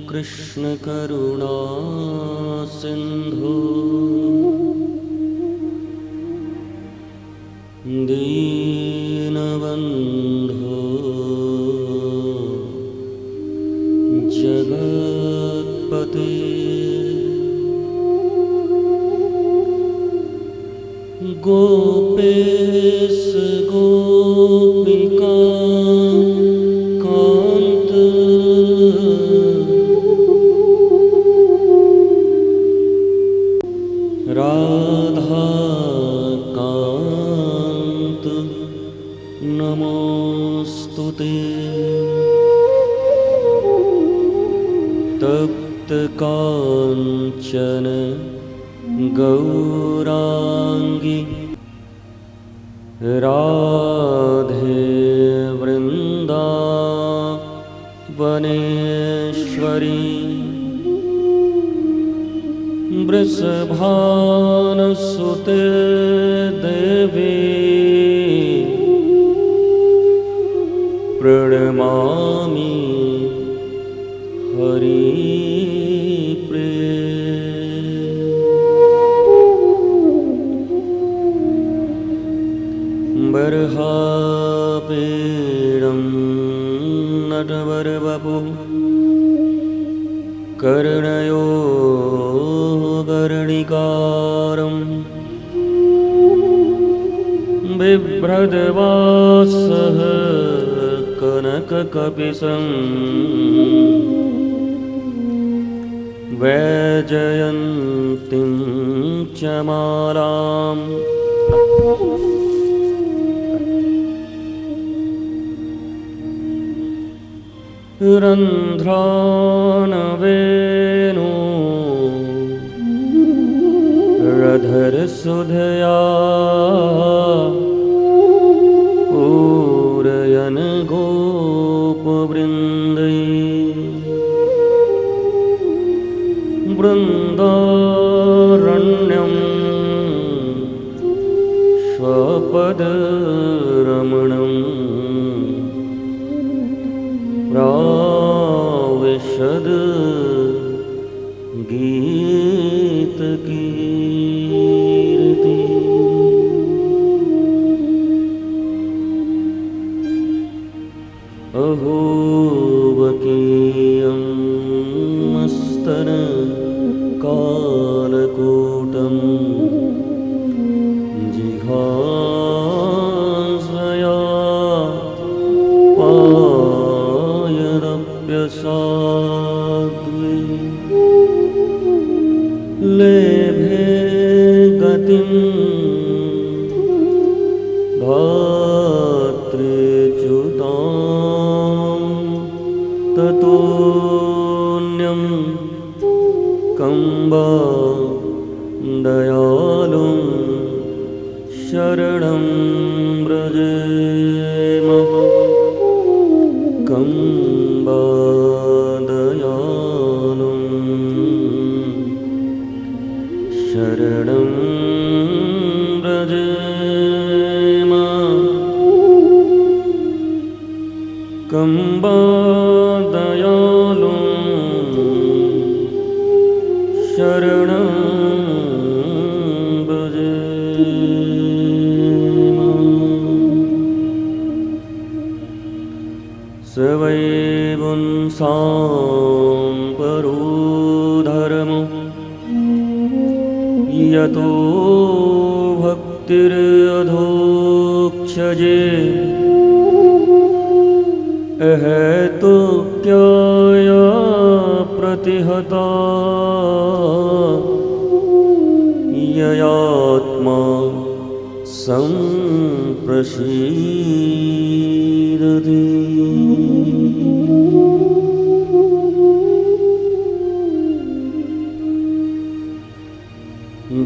कृष्ण करुणा सिंधु दीनबंधो जगत्पते गोपेश गोपिका कांत राधा कांत नमोस्तुते तप्त कांचन गौरांगी राधे वृंदावनेश्वरी वृषभानुसुते देवी प्रणमामि हरिप्रिये। बर्हापीडं नटवरवपुः कर्णयो कर्णिकारं बिभ्रद्वासः कनककपिशं वैजयन्तीं च मालाम् रन्ध्रानवेनो रधरसुधया पूरयन् गोपवृन्दै वृन्दारण्यं स्वपदरमणम् प्राविशद गीतकीर्ति। अहो वकीयं मस्तन कालकूटं जिघांसया साध्वी लेभे गतिं धात्रीच्युतां ततोऽन्यं कम्बा दयालुं शरणं व्रजेम। कम्बा दयालुं शरणं व्रजेम। कम्बा दयालुं शरणं व्रजेम। स वै पुंसां परो धर्मो यतो भक्तिरधोक्षजे अहेतुक्याया प्रतिहता ययात्मा संप्रसीदति।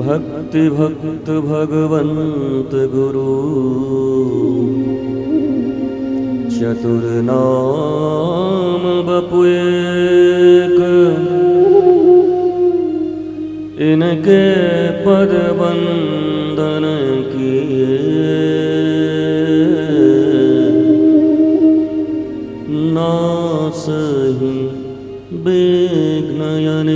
भक्ति भक्त भगवंत गुरु चतुर्नाम बपुएक इनके पद वंदन किए नासहि विघ्नयनेक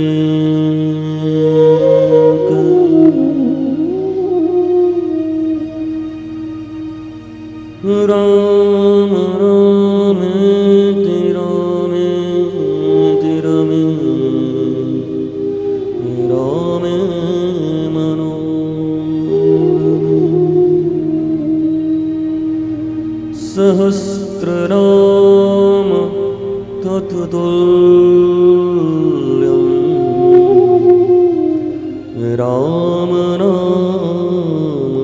राम रामेति रामेति रमे रामे मनोरमे सहस्रनाम तत्तुल्यं राम नाम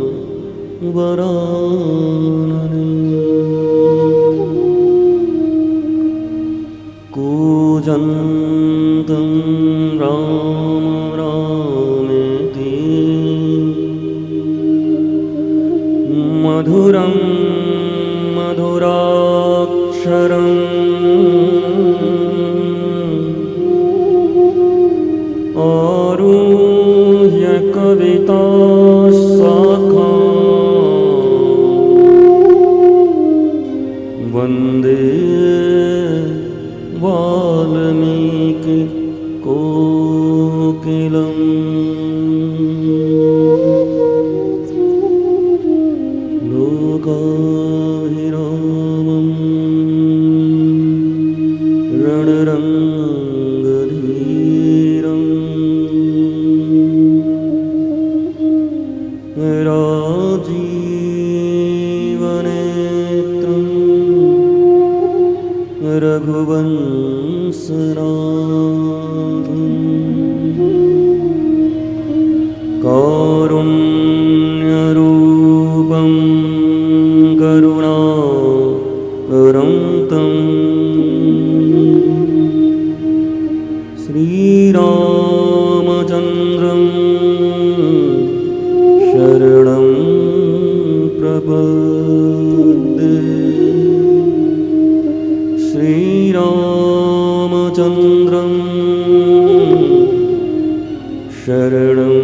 वरानने कूजन्तं राम रामेति मधुरं मधुराक्षरम् आरुह्य कविता शाखा वन्दे वाल्मीकि कोकिलम् लोकाभिरामं रणरङ्गधीरम् राजीवनेत्रं रघुवंशनाथं कारुण्यरूपं करुणाकरं तं श्रीरामचन्द्रं शरणं प्रपद्ये श्रीरामचन्द्रं शरणं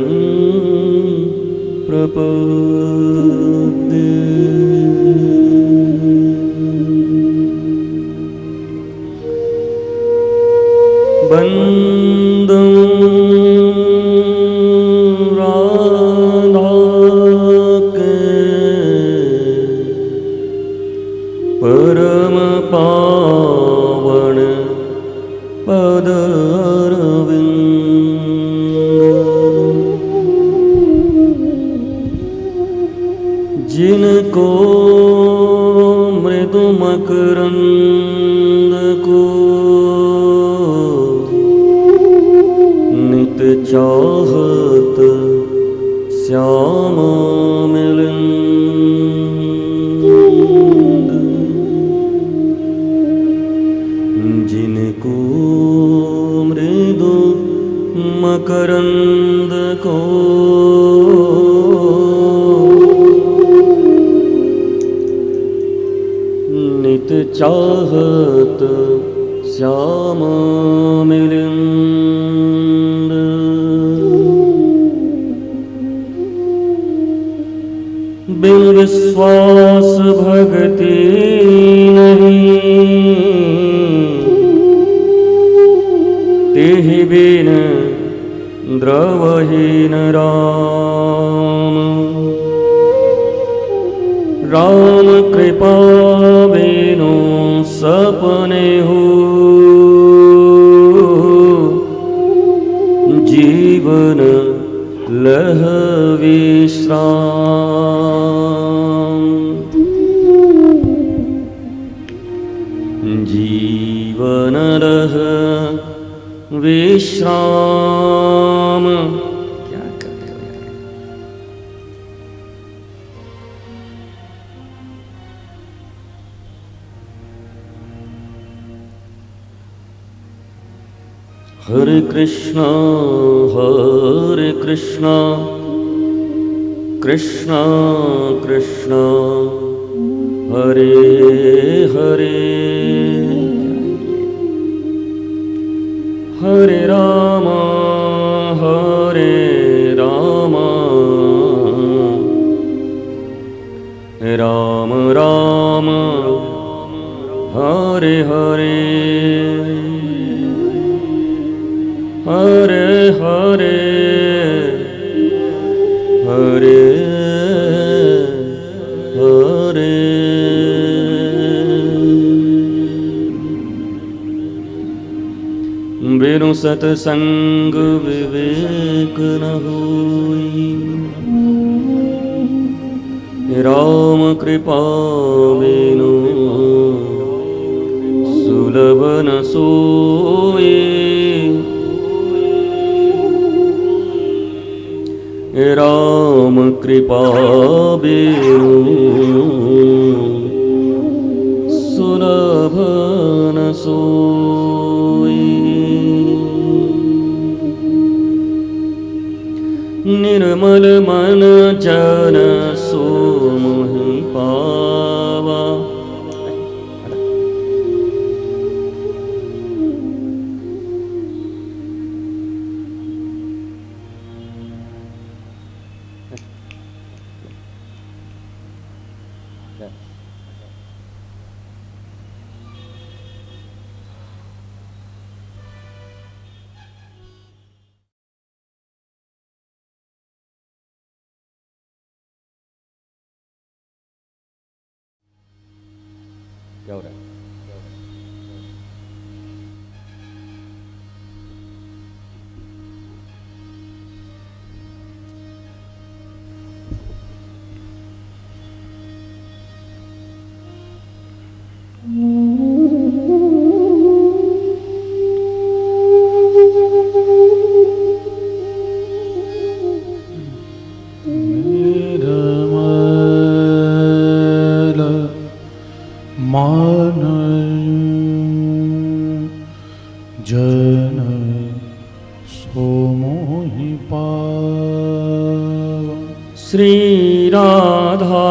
प्रपद्ये वन्दं राधाके परम पावन पदारविन्द जिनको मृदु मकरंद को नित चाहत श्यामा मिलिंद जिनको मृदु मकरंद को नित चाहत श्यामा मिलिंद बिन विश्वास भक्ति नहीं तेहि बिन द्रवहीन राम राम कृपा बिनु सपने हो जीवन लह विश्राम जीवन लह विश्राम। क्या करते हो यार? हरे कृष्णा कृष्णा कृष्णा हरे हरे हरे राम राम राम हरे हरे। हरे हरे हरे हरे। बिनु सतसंग विवेक न होई, राम कृपा बिनु सुलभ न सोई। राम कृपा बिनु सुलभ न सोई। निर्मल मन जन सो मोहि पावा, क्या हो रहा है? जन सो मोहि पावा। श्री राधा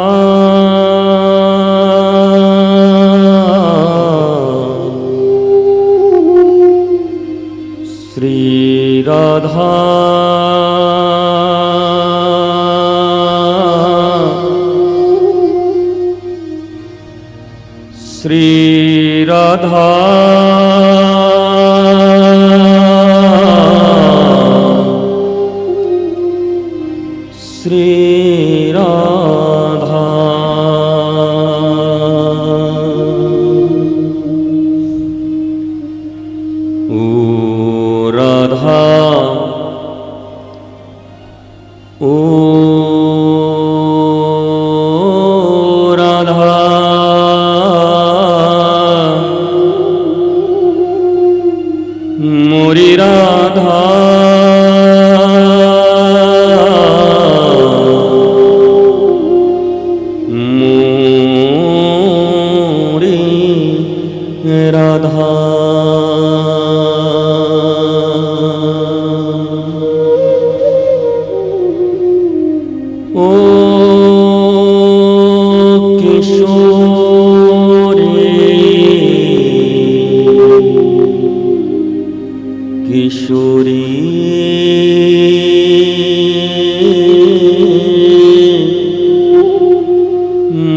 श्री राधा श्री राधा श्री राधा ओ राधा ओ राधा मोरी राधा राधा ओ किशोरी किशोरी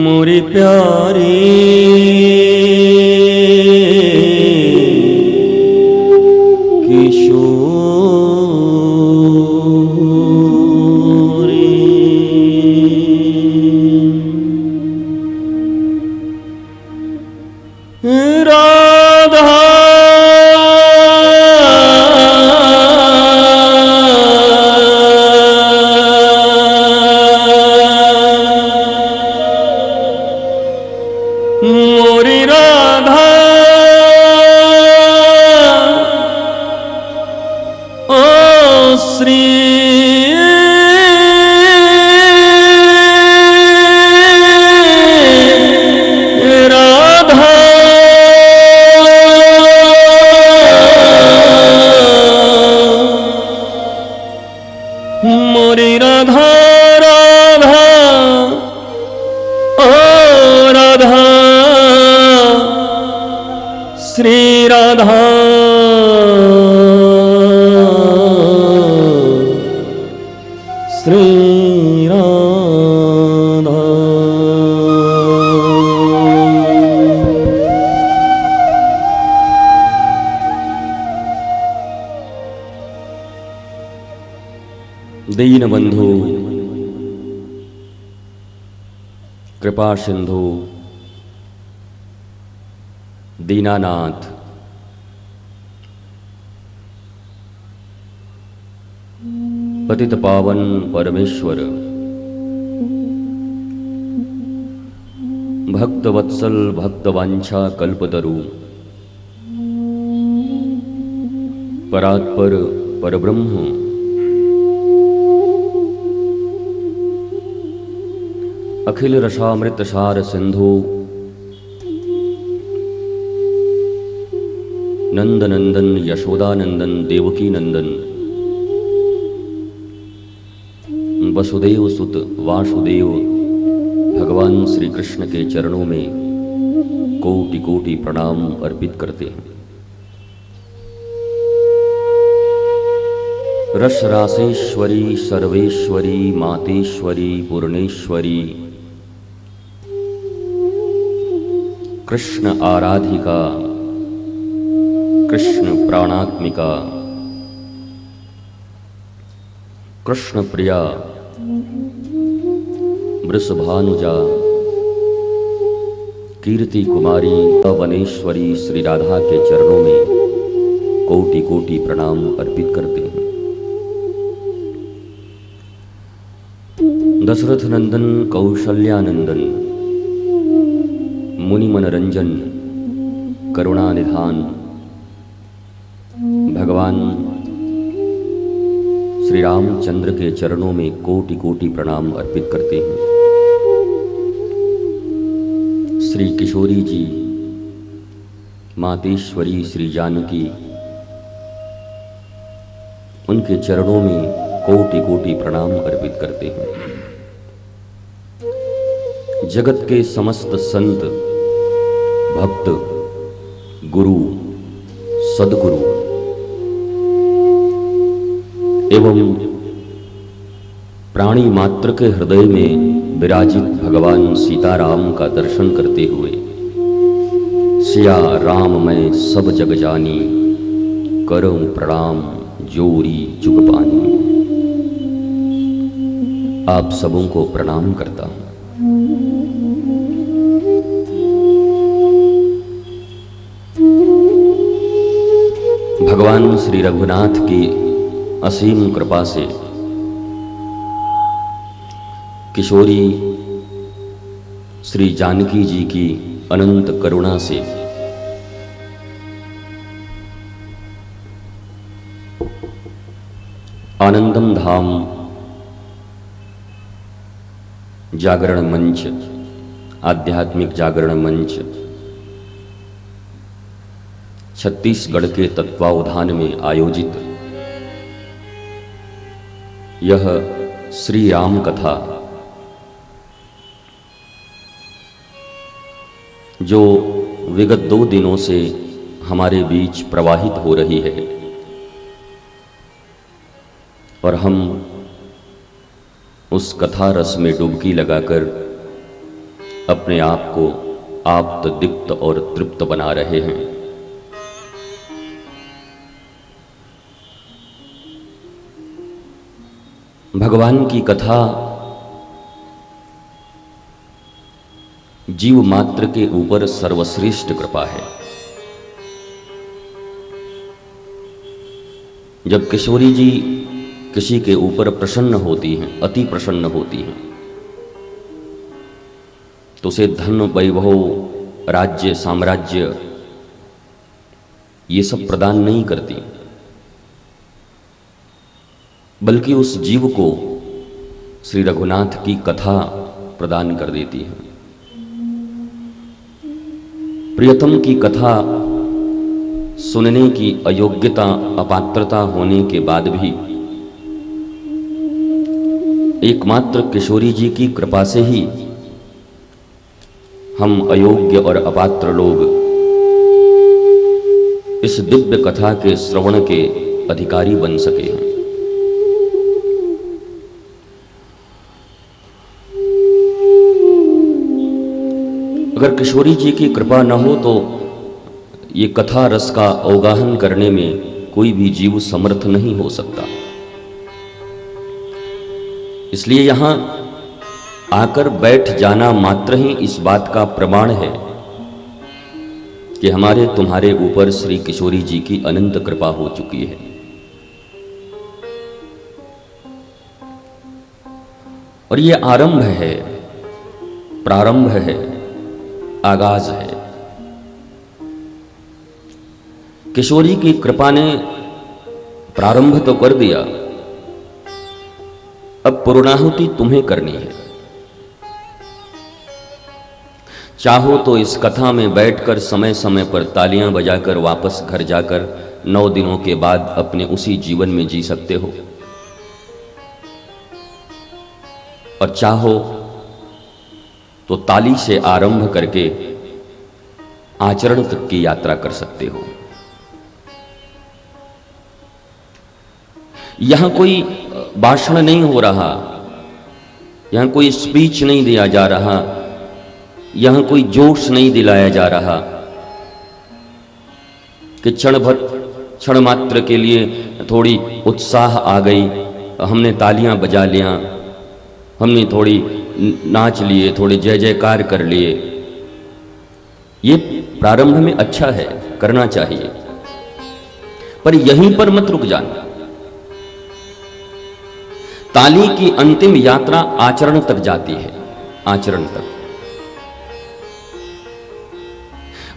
मोरी प्यारी राधा मोरी राधा ओ श्री मोरी राधा राधा ओ राधा श्री राधा श्री राधा दीनबंधु कृपा सिंधु दीनानाथ पतित पावन परमेश्वर भक्तवत्सल भक्तवांछा कल्पतरु परात्पर परब्रह्म अखिल रसामृत सार सिंधु नंदनंदन यशोदानंदन देवकी नंदन वसुदेव सुत वासुदेव भगवान श्री कृष्ण के चरणों में कोटि कोटि प्रणाम अर्पित करते हैं। रस रासेश्वरी सर्वेश्वरी मातेश्वरी पूर्णेश्वरी कृष्ण आराधिका कृष्ण प्राणात्मिका कृष्ण प्रिया वृषभानुजा कीर्ति कुमारी वनेश्वरी श्री राधा के चरणों में कोटि कोटि प्रणाम अर्पित करते हैं। दशरथ नंदन कौशल्यानंदन मुनि मनरंजन करुणा निधान भगवान श्री रामचंद्र के चरणों में कोटि कोटि प्रणाम अर्पित करते हैं। श्री किशोरी जी मातेश्वरी श्री जानकी उनके चरणों में कोटि कोटि प्रणाम अर्पित करते हैं। जगत के समस्त संत भक्त गुरु सद्गुरु एवं प्राणी मात्र के हृदय में विराजित भगवान सीताराम का दर्शन करते हुए सिया राम मैं सब जग जानी करऊं प्रणाम जोरी जुग पानी। आप सबों को प्रणाम करता हूं। भगवान श्री रघुनाथ की असीम कृपा से किशोरी श्री जानकी जी की अनंत करुणा से आनंदम धाम जागरण मंच आध्यात्मिक जागरण मंच छत्तीसगढ़ के तत्वावधान में आयोजित यह श्री राम कथा जो विगत 2 दिनों से हमारे बीच प्रवाहित हो रही है और हम उस कथा रस में डुबकी लगाकर अपने आप को आप्त दीप्त और तृप्त बना रहे हैं। भगवान की कथा जीव मात्र के ऊपर सर्वश्रेष्ठ कृपा है। जब किशोरी जी किसी के ऊपर प्रसन्न होती हैं, अति प्रसन्न होती हैं, तो उसे धन वैभव राज्य साम्राज्य ये सब प्रदान नहीं करती, बल्कि उस जीव को श्री रघुनाथ की कथा प्रदान कर देती है। प्रियतम की कथा सुनने की अयोग्यता अपात्रता होने के बाद भी एकमात्र किशोरी जी की कृपा से ही हम अयोग्य और अपात्र लोग इस दिव्य कथा के श्रवण के अधिकारी बन सके हैं। अगर किशोरी जी की कृपा न हो तो ये कथा रस का अवगाहन करने में कोई भी जीव समर्थ नहीं हो सकता। इसलिए यहां आकर बैठ जाना मात्र ही इस बात का प्रमाण है कि हमारे तुम्हारे ऊपर श्री किशोरी जी की अनंत कृपा हो चुकी है। और ये आरंभ है, प्रारंभ है, आगाज है। किशोरी की कृपा ने प्रारंभ तो कर दिया, अब पूर्णाहुति तुम्हें करनी है। चाहो तो इस कथा में बैठकर समय समय पर तालियां बजाकर वापस घर जाकर 9 दिनों के बाद अपने उसी जीवन में जी सकते हो, और चाहो तो ताली से आरंभ करके आचरण तक की यात्रा कर सकते हो। यहां कोई भाषण नहीं हो रहा, यहां कोई स्पीच नहीं दिया जा रहा, यहां कोई जोश नहीं दिलाया जा रहा कि क्षण मात्र के लिए थोड़ी उत्साह आ गई, हमने तालियां बजा लिया, हमने थोड़ी नाच लिए, थोड़े जय जयकार कर लिए। ये प्रारंभ में अच्छा है, करना चाहिए, पर यहीं पर मत रुक जाना। ताली की अंतिम यात्रा आचरण तक जाती है, आचरण तक।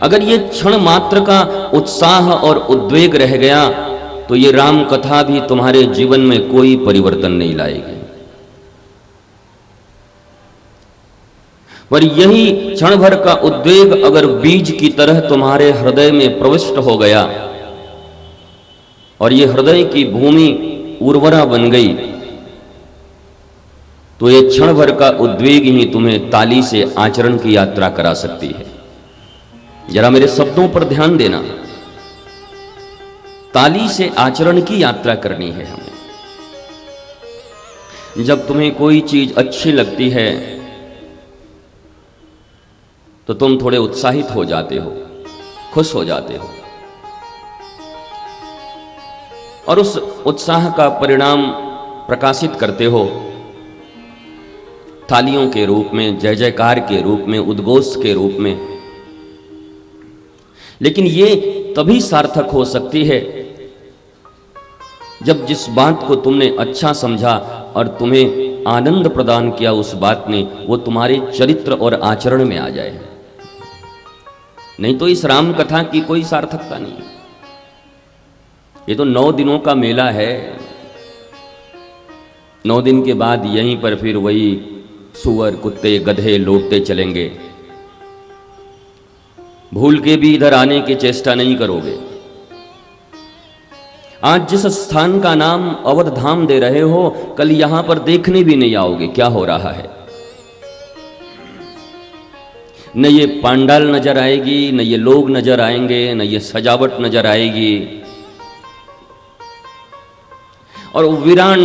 अगर ये क्षण मात्र का उत्साह और उद्वेग रह गया तो ये राम कथा भी तुम्हारे जीवन में कोई परिवर्तन नहीं लाएगी। पर यही क्षण भर का उद्वेग अगर बीज की तरह तुम्हारे हृदय में प्रविष्ट हो गया और ये हृदय की भूमि उर्वरा बन गई, तो ये क्षण भर का उद्वेग ही तुम्हें ताली से आचरण की यात्रा करा सकती है। जरा मेरे शब्दों पर ध्यान देना, ताली से आचरण की यात्रा करनी है हमें। जब तुम्हें कोई चीज अच्छी लगती है तो तुम थोड़े उत्साहित हो जाते हो, खुश हो जाते हो, और उस उत्साह का परिणाम प्रकाशित करते हो तालियों के रूप में, जय जयकार के रूप में, उद्घोष के रूप में। लेकिन ये तभी सार्थक हो सकती है जब जिस बात को तुमने अच्छा समझा और तुम्हें आनंद प्रदान किया उस बात ने, वो तुम्हारे चरित्र और आचरण में आ जाए। नहीं तो इस राम कथा की कोई सार्थकता नहीं। ये तो 9 दिनों का मेला है, 9 दिन के बाद यहीं पर फिर वही सुअर, कुत्ते, गधे लौटते चलेंगे। भूल के भी इधर आने की चेष्टा नहीं करोगे। आज जिस स्थान का नाम अवध धाम दे रहे हो, कल यहां पर देखने भी नहीं आओगे क्या हो रहा है। न ये पांडाल नजर आएगी, न ये लोग नजर आएंगे, न ये सजावट नजर आएगी, और वीरान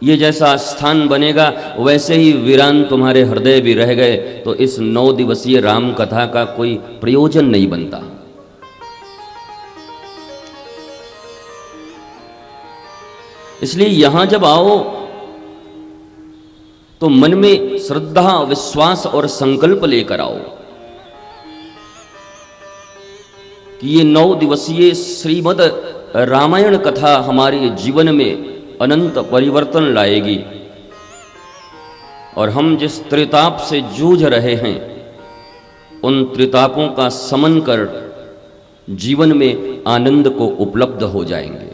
ये जैसा स्थान बनेगा वैसे ही वीरान तुम्हारे हृदय भी रह गए, तो इस 9 दिवसीय राम कथा का कोई प्रयोजन नहीं बनता। इसलिए यहां जब आओ तो मन में श्रद्धा, विश्वास और संकल्प लेकर आओ कि ये 9 दिवसीय श्रीमद् रामायण कथा हमारे जीवन में अनंत परिवर्तन लाएगी, और हम जिस त्रिताप से जूझ रहे हैं उन त्रितापों का समन कर जीवन में आनंद को उपलब्ध हो जाएंगे।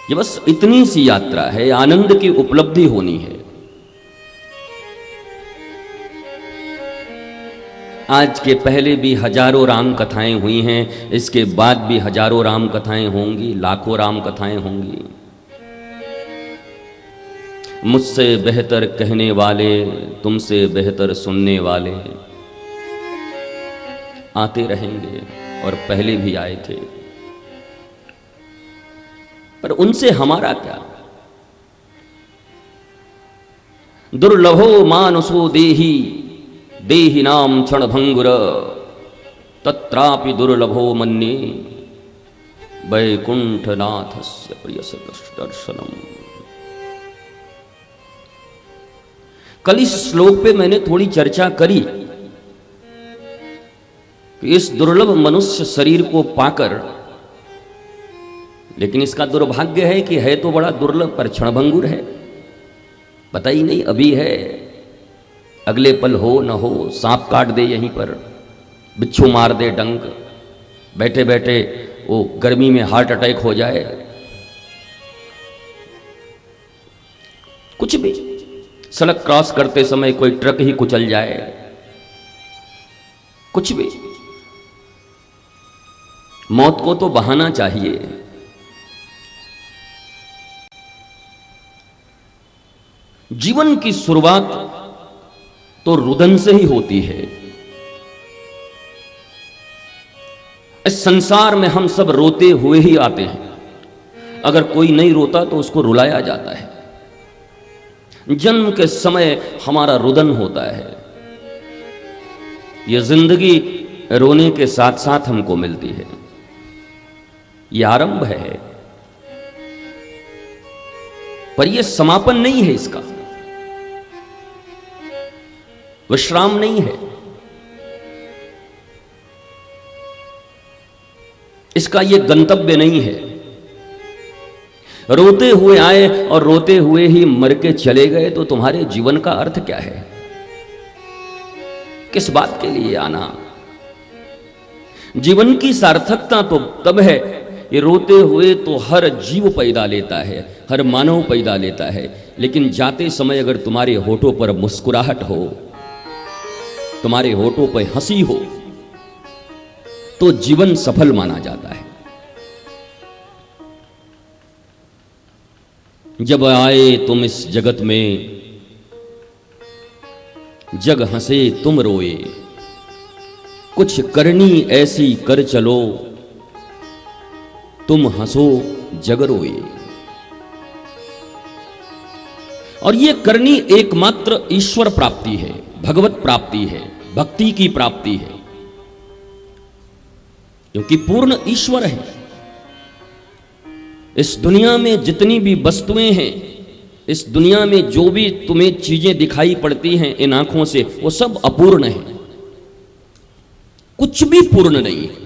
ये बस इतनी सी यात्रा है, आनंद की उपलब्धि होनी है। आज के पहले भी हजारों राम कथाएं हुई हैं, इसके बाद भी हजारों राम कथाएं होंगी, लाखों राम कथाएं होंगी। मुझसे बेहतर कहने वाले, तुमसे बेहतर सुनने वाले आते रहेंगे, और पहले भी आए थे, पर उनसे हमारा क्या। दुर्लभो मानुषो देही देहि नाम क्षण भंगुर, तत्रापि दुर्लभो मन्ये वैकुंठनाथस्य प्रिय दर्शनम। कल इस श्लोक पे मैंने थोड़ी चर्चा करी कि इस दुर्लभ मनुष्य शरीर को पाकर, लेकिन इसका दुर्भाग्य है कि है तो बड़ा दुर्लभ पर क्षणभंगुर है। पता ही नहीं अभी है, अगले पल हो न हो, सांप काट दे यहीं पर, बिच्छू मार दे डंक, बैठे बैठे वो गर्मी में हार्ट अटैक हो जाए, कुछ भी, सड़क क्रॉस करते समय कोई ट्रक ही कुचल जाए, कुछ भी। मौत को तो बहाना चाहिए। जीवन की शुरुआत तो रुदन से ही होती है। इस संसार में हम सब रोते हुए ही आते हैं। अगर कोई नहीं रोता तो उसको रुलाया जाता है। जन्म के समय हमारा रुदन होता है। यह जिंदगी रोने के साथ साथ हमको मिलती है। यह आरंभ है, पर यह समापन नहीं है, इसका विश्राम नहीं है, इसका यह गंतव्य नहीं है। रोते हुए आए और रोते हुए ही मर के चले गए तो तुम्हारे जीवन का अर्थ क्या है? किस बात के लिए आना? जीवन की सार्थकता तो तब है, ये रोते हुए तो हर जीव पैदा लेता है, हर मानव पैदा लेता है, लेकिन जाते समय अगर तुम्हारे होठों पर मुस्कुराहट हो, तुम्हारे होठों पर हंसी हो, तो जीवन सफल माना जाता है। जब आए तुम इस जगत में, जग हंसे तुम रोए, कुछ करनी ऐसी कर चलो, तुम हंसो जग रोए। और ये करनी एकमात्र ईश्वर प्राप्ति है, भगवत प्राप्ति है, भक्ति की प्राप्ति है, क्योंकि पूर्ण ईश्वर है। इस दुनिया में जितनी भी वस्तुएं हैं, इस दुनिया में जो भी तुम्हें चीजें दिखाई पड़ती हैं इन आंखों से, वो सब अपूर्ण है, कुछ भी पूर्ण नहीं है,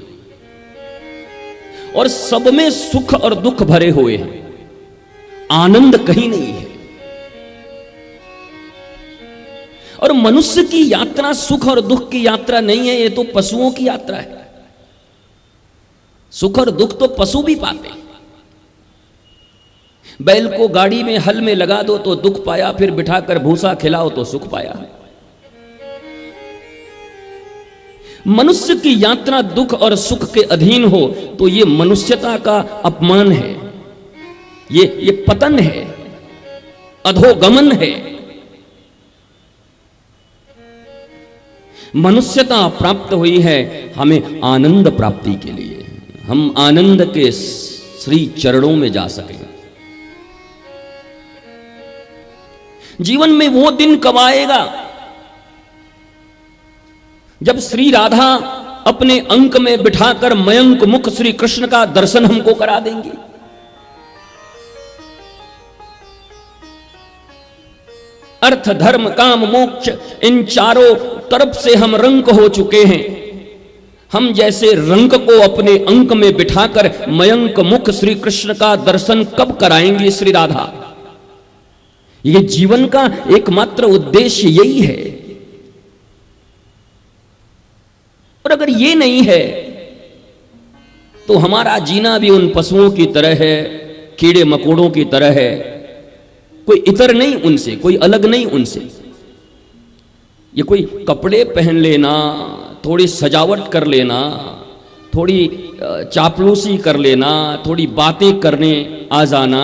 और सब में सुख और दुख भरे हुए हैं, आनंद कहीं नहीं है। और मनुष्य की यात्रा सुख और दुख की यात्रा नहीं है, ये तो पशुओं की यात्रा है। सुख और दुख तो पशु भी पाते हैं। बैल को गाड़ी में हल में लगा दो तो दुख पाया, फिर बिठाकर भूसा खिलाओ तो सुख पाया। मनुष्य की यात्रा दुख और सुख के अधीन हो तो यह मनुष्यता का अपमान है, ये पतन है, अधोगमन है। मनुष्यता प्राप्त हुई है हमें आनंद प्राप्ति के लिए, हम आनंद के श्री चरणों में जा सकें। जीवन में वो दिन कब आएगा जब श्री राधा अपने अंक में बिठाकर मयंक मुख श्री कृष्ण का दर्शन हमको करा देंगे। अर्थ धर्म काम मोक्ष, इन चारों तरफ से हम रंक हो चुके हैं। हम जैसे रंक को अपने अंक में बिठाकर मयंक मुख श्री कृष्ण का दर्शन कब कराएंगे श्री राधा? ये जीवन का एकमात्र उद्देश्य यही है। और अगर ये नहीं है तो हमारा जीना भी उन पशुओं की तरह है, कीड़े मकोड़ों की तरह है। कोई इतर नहीं उनसे, कोई अलग नहीं उनसे। ये कोई कपड़े पहन लेना, थोड़ी सजावट कर लेना, थोड़ी चापलूसी कर लेना, थोड़ी बातें करने आ जाना,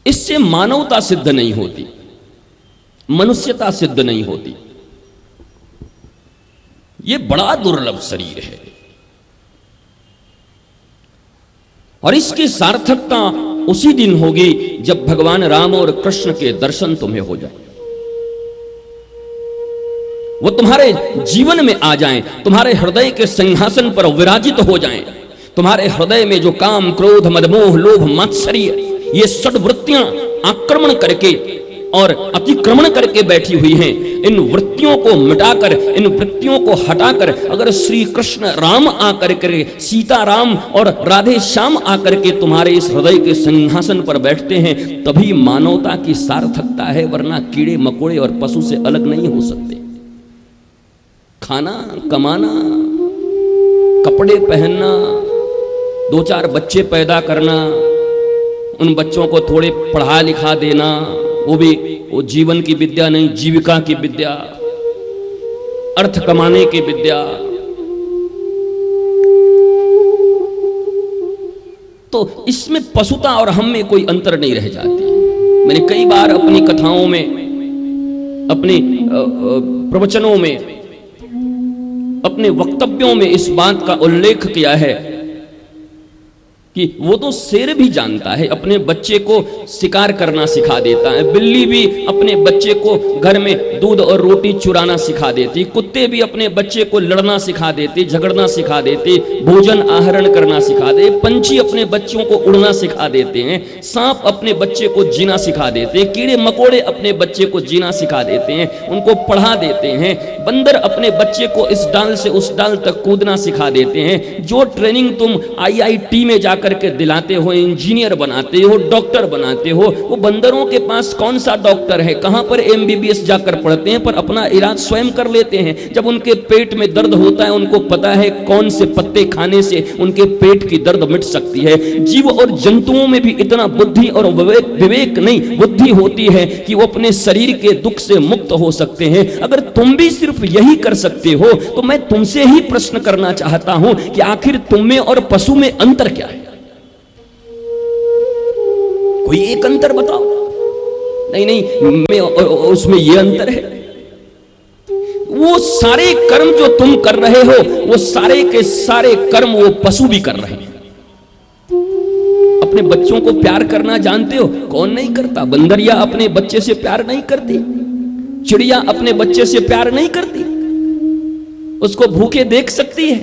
इससे मानवता सिद्ध नहीं होती, मनुष्यता सिद्ध नहीं होती। यह बड़ा दुर्लभ शरीर है और इसकी सार्थकता उसी दिन होगी जब भगवान राम और कृष्ण के दर्शन तुम्हें हो जाए, वो तुम्हारे जीवन में आ जाएं, तुम्हारे हृदय के सिंहासन पर विराजित हो जाएं। तुम्हारे हृदय में जो काम क्रोध मद मोह लोभ मात्सर्य ये षड वृत्तियां आक्रमण करके और अतिक्रमण करके बैठी हुई हैं। इन वृत्तियों को मिटाकर, इन वृत्तियों को हटाकर अगर श्री कृष्ण राम आकर के, सीता राम और राधे श्याम आकर के तुम्हारे इस हृदय के सिंहासन पर बैठते हैं, तभी मानवता की सार्थकता है, वरना कीड़े मकोड़े और पशु से अलग नहीं हो सकते। खाना, कमाना, कपड़े पहनना, 2-4 बच्चे पैदा करना, उन बच्चों को थोड़े पढ़ा लिखा देना, वो जीवन की विद्या नहीं, जीविका की विद्या, अर्थ कमाने की विद्या। तो इसमें पशुता और हम में कोई अंतर नहीं रह जाती। मैंने कई बार अपनी कथाओं में, अपने प्रवचनों में, अपने वक्तव्यों में इस बात का उल्लेख किया है कि वो तो शेर भी जानता है, अपने बच्चे को शिकार करना सिखा देता है। बिल्ली भी अपने बच्चे को घर में दूध और रोटी चुराना सिखा देती, कुत्ते भी अपने बच्चे को लड़ना सिखा देते, झगड़ना सिखा देते, भोजन आहरण करना सिखा दे। पंछी अपने बच्चों को उड़ना सिखा देते हैं, सांप अपने बच्चे को जीना सिखा देते हैं, कीड़े मकोड़े अपने बच्चे को जीना सिखा देते हैं, उनको पढ़ा देते हैं। बंदर अपने बच्चे को इस डाल से उस डाल तक कूदना सिखा देते हैं। जो ट्रेनिंग तुम IIT में जाकर के दिलाते हो, इंजीनियर बनाते हो, डॉक्टर बनाते हो, वो बंदरों के पास कौन सा डॉक्टर है, कहां पर MBBS जाकर पढ़ते हैं, पर अपना इलाज स्वयं कर लेते हैं। जब उनके पेट में दर्द होता है, उनको पता है कौन से पत्ते खाने से उनके पेट की दर्द मिट सकती है। जीव और जंतुओं में भी इतना बुद्धि और विवेक नहीं, बुद्धि होती है कि वो अपने शरीर के दुख से मुक्त हो सकते हैं। अगर तुम भी सिर्फ यही कर सकते हो, तो मैं तुमसे ही प्रश्न करना चाहता हूं कि आखिर तुम में और पशु में अंतर क्या है? कोई एक अंतर बताओ। नहीं, मैं उसमें ये अंतर है, वो सारे कर्म जो तुम कर रहे हो, वो सारे के सारे कर्म वो पशु भी कर रहे हैं। अपने बच्चों को प्यार करना जानते हो? कौन नहीं करता? बंदरिया अपने बच्चे से प्यार नहीं करती, चिड़िया अपने बच्चे से प्यार नहीं करती, उसको भूखे देख सकती है,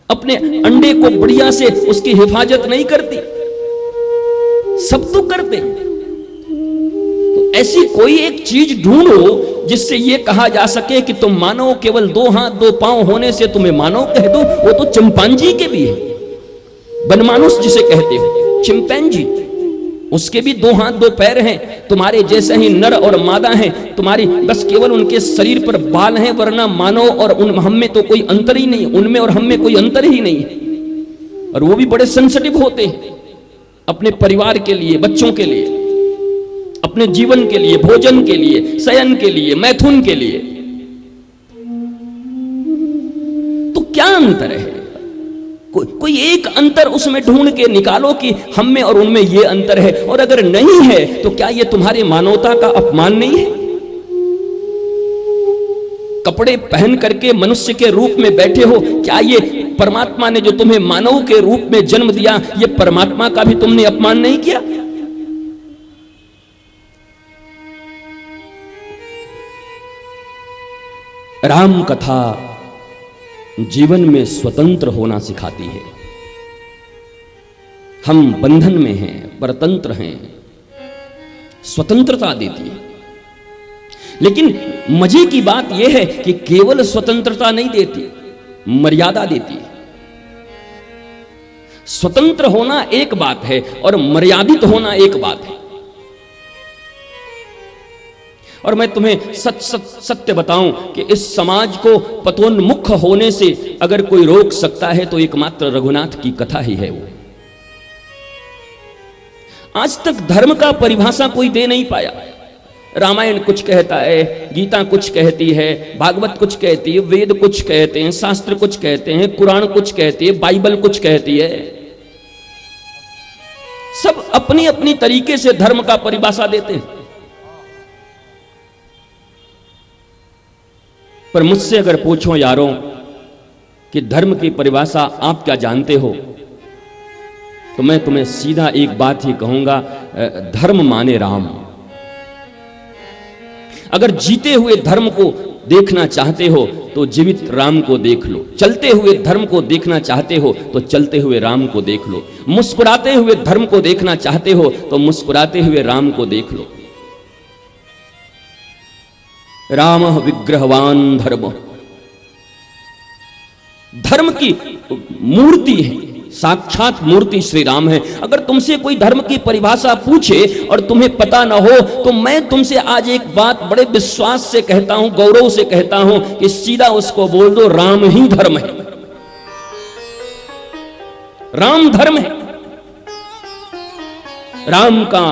अपने अंडे को बढ़िया से उसकी हिफाजत नहीं करती, सब तो करते। तो ऐसी कोई एक चीज ढूंढो जिससे ये कहा जा सके कि तुम मानव केवल 2 हाथ 2 पांव होने से तुम्हें मानव कह दो। वो तो चिंपांजी के भी है, बनमानुस जिसे कहते हो, चिंपैंजी, उसके भी 2 हाथ 2 पैर हैं, तुम्हारे जैसे ही नर और मादा हैं, तुम्हारी बस केवल उनके शरीर पर बाल हैं, वरना मानव और हम में तो कोई अंतर ही नहीं, उनमें और हम में कोई अंतर ही नहीं है। और वो भी बड़े सेंसिटिव होते हैं अपने परिवार के लिए, बच्चों के लिए, अपने जीवन के लिए, भोजन के लिए, शयन के लिए, मैथुन के लिए। तो क्या अंतर है? कोई एक अंतर उसमें ढूंढ के निकालो कि हम में और उनमें ये अंतर है। और अगर नहीं है तो क्या ये तुम्हारी मानवता का अपमान नहीं है? कपड़े पहन करके मनुष्य के रूप में बैठे हो, क्या ये परमात्मा ने जो तुम्हें मानव के रूप में जन्म दिया, ये परमात्मा का भी तुमने अपमान नहीं किया? राम कथा जीवन में स्वतंत्र होना सिखाती है। हम बंधन में हैं, परतंत्र हैं, स्वतंत्रता देती है। लेकिन मजे की बात यह है कि केवल स्वतंत्रता नहीं देती, मर्यादा देती है। स्वतंत्र होना एक बात है और मर्यादित होना एक बात है। और मैं तुम्हें सत्य बताऊं कि इस समाज को पतोन्मुख होने से अगर कोई रोक सकता है तो एकमात्र रघुनाथ की कथा ही है। वो आज तक धर्म का परिभाषा कोई दे नहीं पाया। रामायण कुछ कहता है, गीता कुछ कहती है, भागवत कुछ कहती है, वेद कुछ कहते हैं, शास्त्र कुछ कहते हैं, कुरान कुछ कहती है, बाइबल कुछ कहती है। सब अपनी अपनी तरीके से धर्म का परिभाषा देते हैं। पर मुझसे अगर पूछो यारों कि धर्म की परिभाषा आप क्या जानते हो, तो मैं तुम्हें सीधा एक बात ही कहूंगा, धर्म माने राम। अगर जीते हुए धर्म को देखना चाहते हो तो जीवित राम को देख लो, चलते हुए धर्म को देखना चाहते हो तो चलते हुए राम को देख लो, मुस्कुराते हुए धर्म को देखना चाहते हो तो मुस्कुराते हुए राम को देख लो। राम विग्रहवान धर्म, धर्म की मूर्ति है, साक्षात मूर्ति श्री राम है। अगर तुमसे कोई धर्म की परिभाषा पूछे और तुम्हें पता ना हो, तो मैं तुमसे आज एक बात बड़े विश्वास से कहता हूं, गौरव से कहता हूं कि सीधा उसको बोल दो, राम ही धर्म है। राम धर्म है, राम का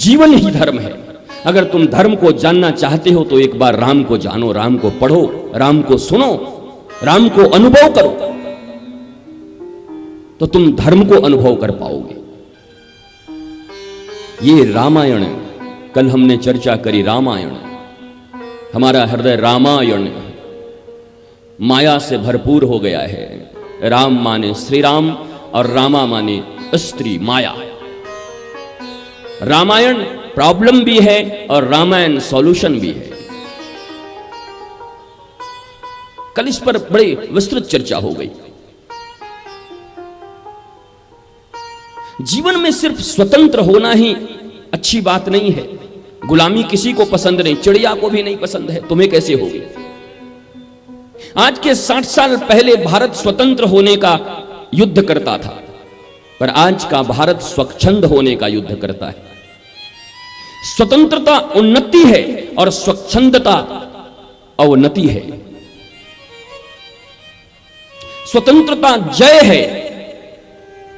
जीवन ही धर्म है। अगर तुम धर्म को जानना चाहते हो तो एक बार राम को जानो, राम को पढ़ो, राम को सुनो, राम को अनुभव करो, तो तुम धर्म को अनुभव कर पाओगे। ये रामायण, कल हमने चर्चा करी रामायण, हमारा हृदय रामायण माया से भरपूर हो गया है। राम माने श्री राम और रामा माने स्त्री माया। रामायण प्रॉब्लम भी है और रामायण सॉल्यूशन भी है। कल इस पर बड़ी विस्तृत चर्चा हो गई। जीवन में सिर्फ स्वतंत्र होना ही अच्छी बात नहीं है। गुलामी किसी को पसंद नहीं, चिड़िया को भी नहीं पसंद है, तुम्हें कैसे होगी। आज के 60 साल पहले भारत स्वतंत्र होने का युद्ध करता था, पर आज का भारत स्वच्छंद होने का युद्ध करता है। स्वतंत्रता उन्नति है और स्वच्छंदता अवनति है। स्वतंत्रता जय है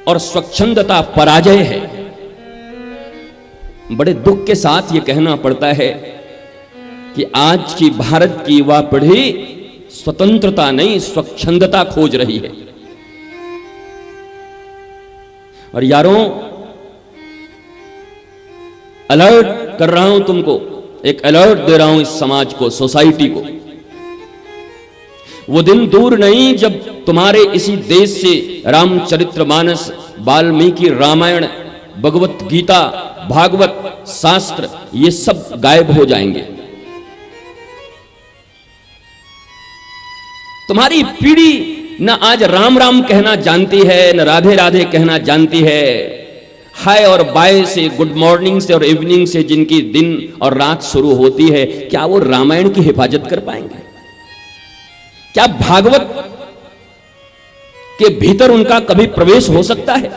और स्वच्छंदता पराजय है। बड़े दुख के साथ यह कहना पड़ता है कि आज की भारत की युवा पीढ़ी स्वतंत्रता नहीं, स्वच्छंदता खोज रही है। और यारों, अलर्ट कर रहा हूं तुमको, एक अलर्ट दे रहा हूं इस समाज को, सोसाइटी को। वो दिन दूर नहीं जब तुम्हारे इसी देश से रामचरितमानस, वाल्मीकि रामायण, भगवत गीता, भागवत, शास्त्र, ये सब गायब हो जाएंगे। तुम्हारी पीढ़ी न आज राम राम कहना जानती है, न राधे राधे कहना जानती है। हाय और बाय से, गुड मॉर्निंग से और इवनिंग से जिनकी दिन और रात शुरू होती है, क्या वो रामायण की हिफाजत कर पाएंगे? क्या भागवत के भीतर उनका कभी प्रवेश हो सकता है?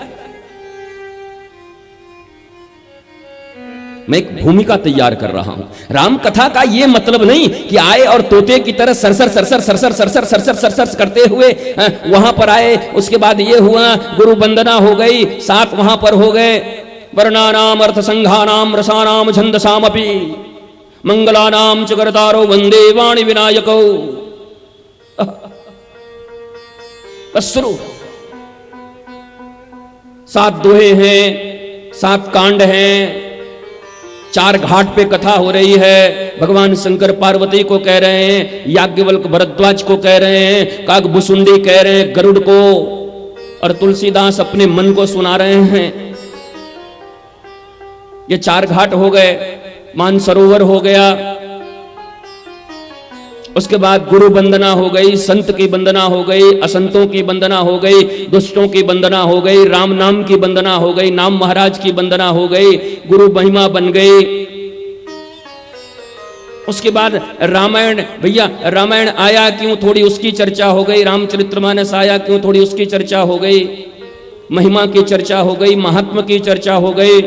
मैं एक भूमिका तैयार कर रहा हूं। राम कथा का यह मतलब नहीं कि आए और तोते की तरह सरसर सरसर सरसर सरसर सरसर सरसर करते हुए वहां पर आए, उसके बाद ये हुआ, गुरु वंदना हो गई, 7 वहां पर हो गए, वर्णानाम अर्थ संघानाम रसानाम छंदसामपि मंगलानाम च करतारो वंदे वाणी विनायको। बस शुरू। 7 दोहे हैं, 7 कांड हैं, 4 घाट पे कथा हो रही है। भगवान शंकर पार्वती को कह रहे हैं, याज्ञवल्क भरद्वाज को कह रहे हैं, काकभुसुंडी कह रहे हैं गरुड़ को, और तुलसीदास अपने मन को सुना रहे हैं। ये 4 घाट हो गए, मानसरोवर हो गया, उसके बाद गुरु वंदना हो गई, संत की वंदना हो गई, असंतों की वंदना हो गई, दुष्टों की वंदना हो गई, राम नाम की वंदना हो गई, नाम महाराज की वंदना हो गई, गुरु महिमा बन गई। उसके बाद रामायण, भैया रामायण आया क्यों, थोड़ी उसकी चर्चा हो गई, रामचरितमानस आया क्यों, थोड़ी उसकी चर्चा हो गई, महिमा की चर्चा हो गई, महात्मा की चर्चा हो गई,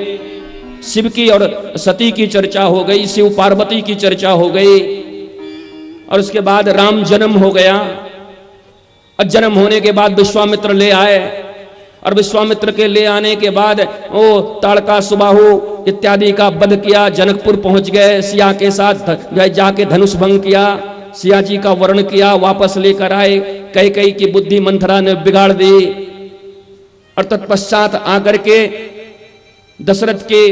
शिव की और सती की चर्चा हो गई, शिव पार्वती की चर्चा हो गई, और उसके बाद राम जन्म हो गया। और जन्म होने के बाद विश्वामित्र ले आए, और विश्वामित्र के ले आने के बाद वो ताड़का सुबाहु इत्यादि का वध किया, जनकपुर पहुंच गए, सिया के साथ जाके धनुष भंग किया, सिया जी का वर्ण किया, वापस लेकर आए। कैकेयी की बुद्धि मंथरा ने बिगाड़ दी, और तत्पश्चात आकर के दशरथ के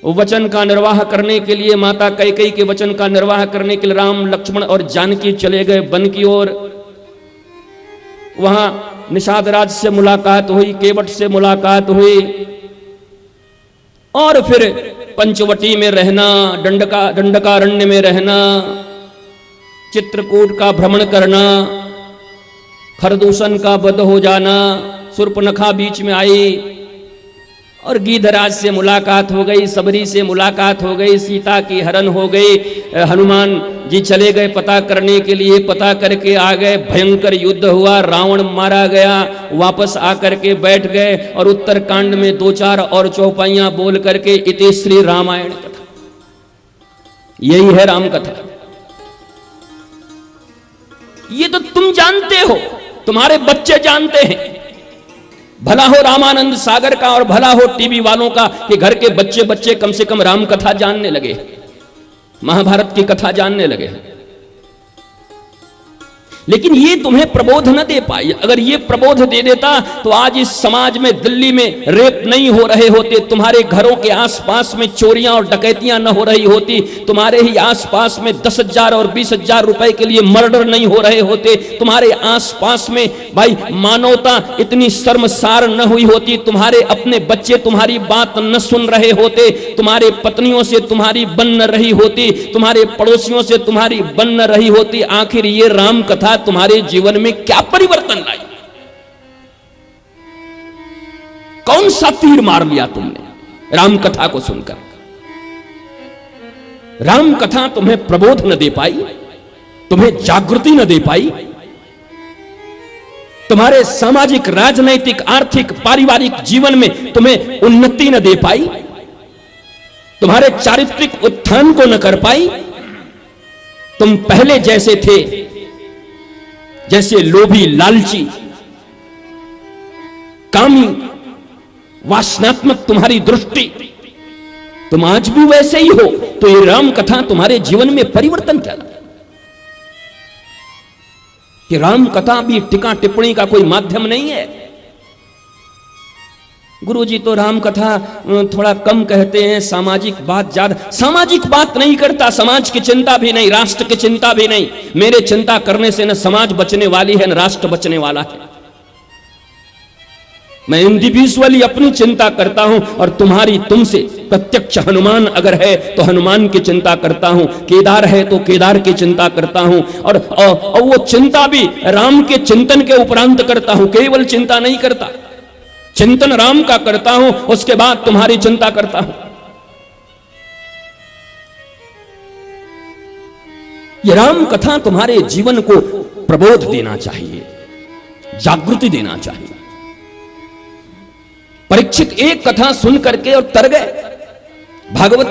वचन का निर्वाह करने के लिए, माता कैकेयी के वचन का निर्वाह करने के लिए राम, लक्ष्मण और जानकी चले गए वन की ओर। वहां निषाद राज से मुलाकात हुई, केवट से मुलाकात हुई, और फिर पंचवटी में रहना, दंडकारण्य में रहना, चित्रकूट का भ्रमण करना, खरदूषण का वध हो जाना, शूर्पणखा बीच में आई, और गिद्धराज से मुलाकात हो गई, सबरी से मुलाकात हो गई, सीता की हरण हो गई, हनुमान जी चले गए पता करने के लिए, पता करके आ गए, भयंकर युद्ध हुआ, रावण मारा गया, वापस आकर के बैठ गए और उत्तरकांड में 2-4 और चौपाइयां बोल करके इति श्री रामायण कथा। यही है राम कथा। ये तो तुम जानते हो, तुम्हारे बच्चे जानते हैं। भला हो रामानंद सागर का और भला हो टीवी वालों का कि घर के बच्चे बच्चे कम से कम राम कथा जानने लगे, महाभारत की कथा जानने लगे। लेकिन ये तुम्हें प्रबोध न दे पाई। अगर ये प्रबोध दे देता तो आज इस समाज में, दिल्ली में रेप नहीं हो रहे होते, तुम्हारे घरों के आसपास में चोरियां और डकैतियां न हो रही होती, तुम्हारे ही आसपास में 10,000 और 20,000 रुपए के लिए मर्डर नहीं हो रहे होते, तुम्हारे आसपास में भाई मानवता इतनी शर्मसार न हुई होती, तुम्हारे अपने बच्चे तुम्हारी बात न सुन रहे होते, तुम्हारे पत्नियों से तुम्हारी बन न रही होती, तुम्हारे पड़ोसियों से तुम्हारी बन न रही होती। आखिर ये राम कथा तुम्हारे जीवन में क्या परिवर्तन लाई? कौन सा तीर मार लिया तुमने राम कथा को सुनकर? राम कथा तुम्हें प्रबोध न दे पाई, तुम्हें जागृति न दे पाई, तुम्हारे सामाजिक, राजनैतिक, आर्थिक, पारिवारिक जीवन में तुम्हें उन्नति न दे पाई, तुम्हारे चारित्रिक उत्थान को न कर पाई। तुम पहले जैसे थे, जैसे लोभी, लालची, कामी, वासनात्मक तुम्हारी दृष्टि, तुम आज भी वैसे ही हो। तो ये राम कथा तुम्हारे जीवन में परिवर्तन क्या लाए? कि राम कथा भी टीका टिप्पणी का कोई माध्यम नहीं है। गुरुजी तो राम कथा थोड़ा कम कहते हैं, सामाजिक बात ज्यादा। सामाजिक बात नहीं करता, समाज की चिंता भी नहीं, राष्ट्र की चिंता भी नहीं। मेरे चिंता करने से न समाज बचने वाली है न राष्ट्र बचने वाला है। मैं इंडिविजुअली अपनी चिंता करता हूं और तुम्हारी, तुमसे प्रत्यक्ष हनुमान अगर है तो हनुमान की चिंता करता हूं, केदार है तो केदार की चिंता करता हूं, और वो चिंता भी राम के चिंतन के उपरांत करता हूं, केवल चिंता नहीं करता। चिंतन राम का करता हूं, उसके बाद तुम्हारी चिंता करता हूं। ये राम कथा तुम्हारे जीवन को प्रबोध देना चाहिए, जागृति देना चाहिए। परीक्षित एक कथा सुन करके और तर गए। भागवत,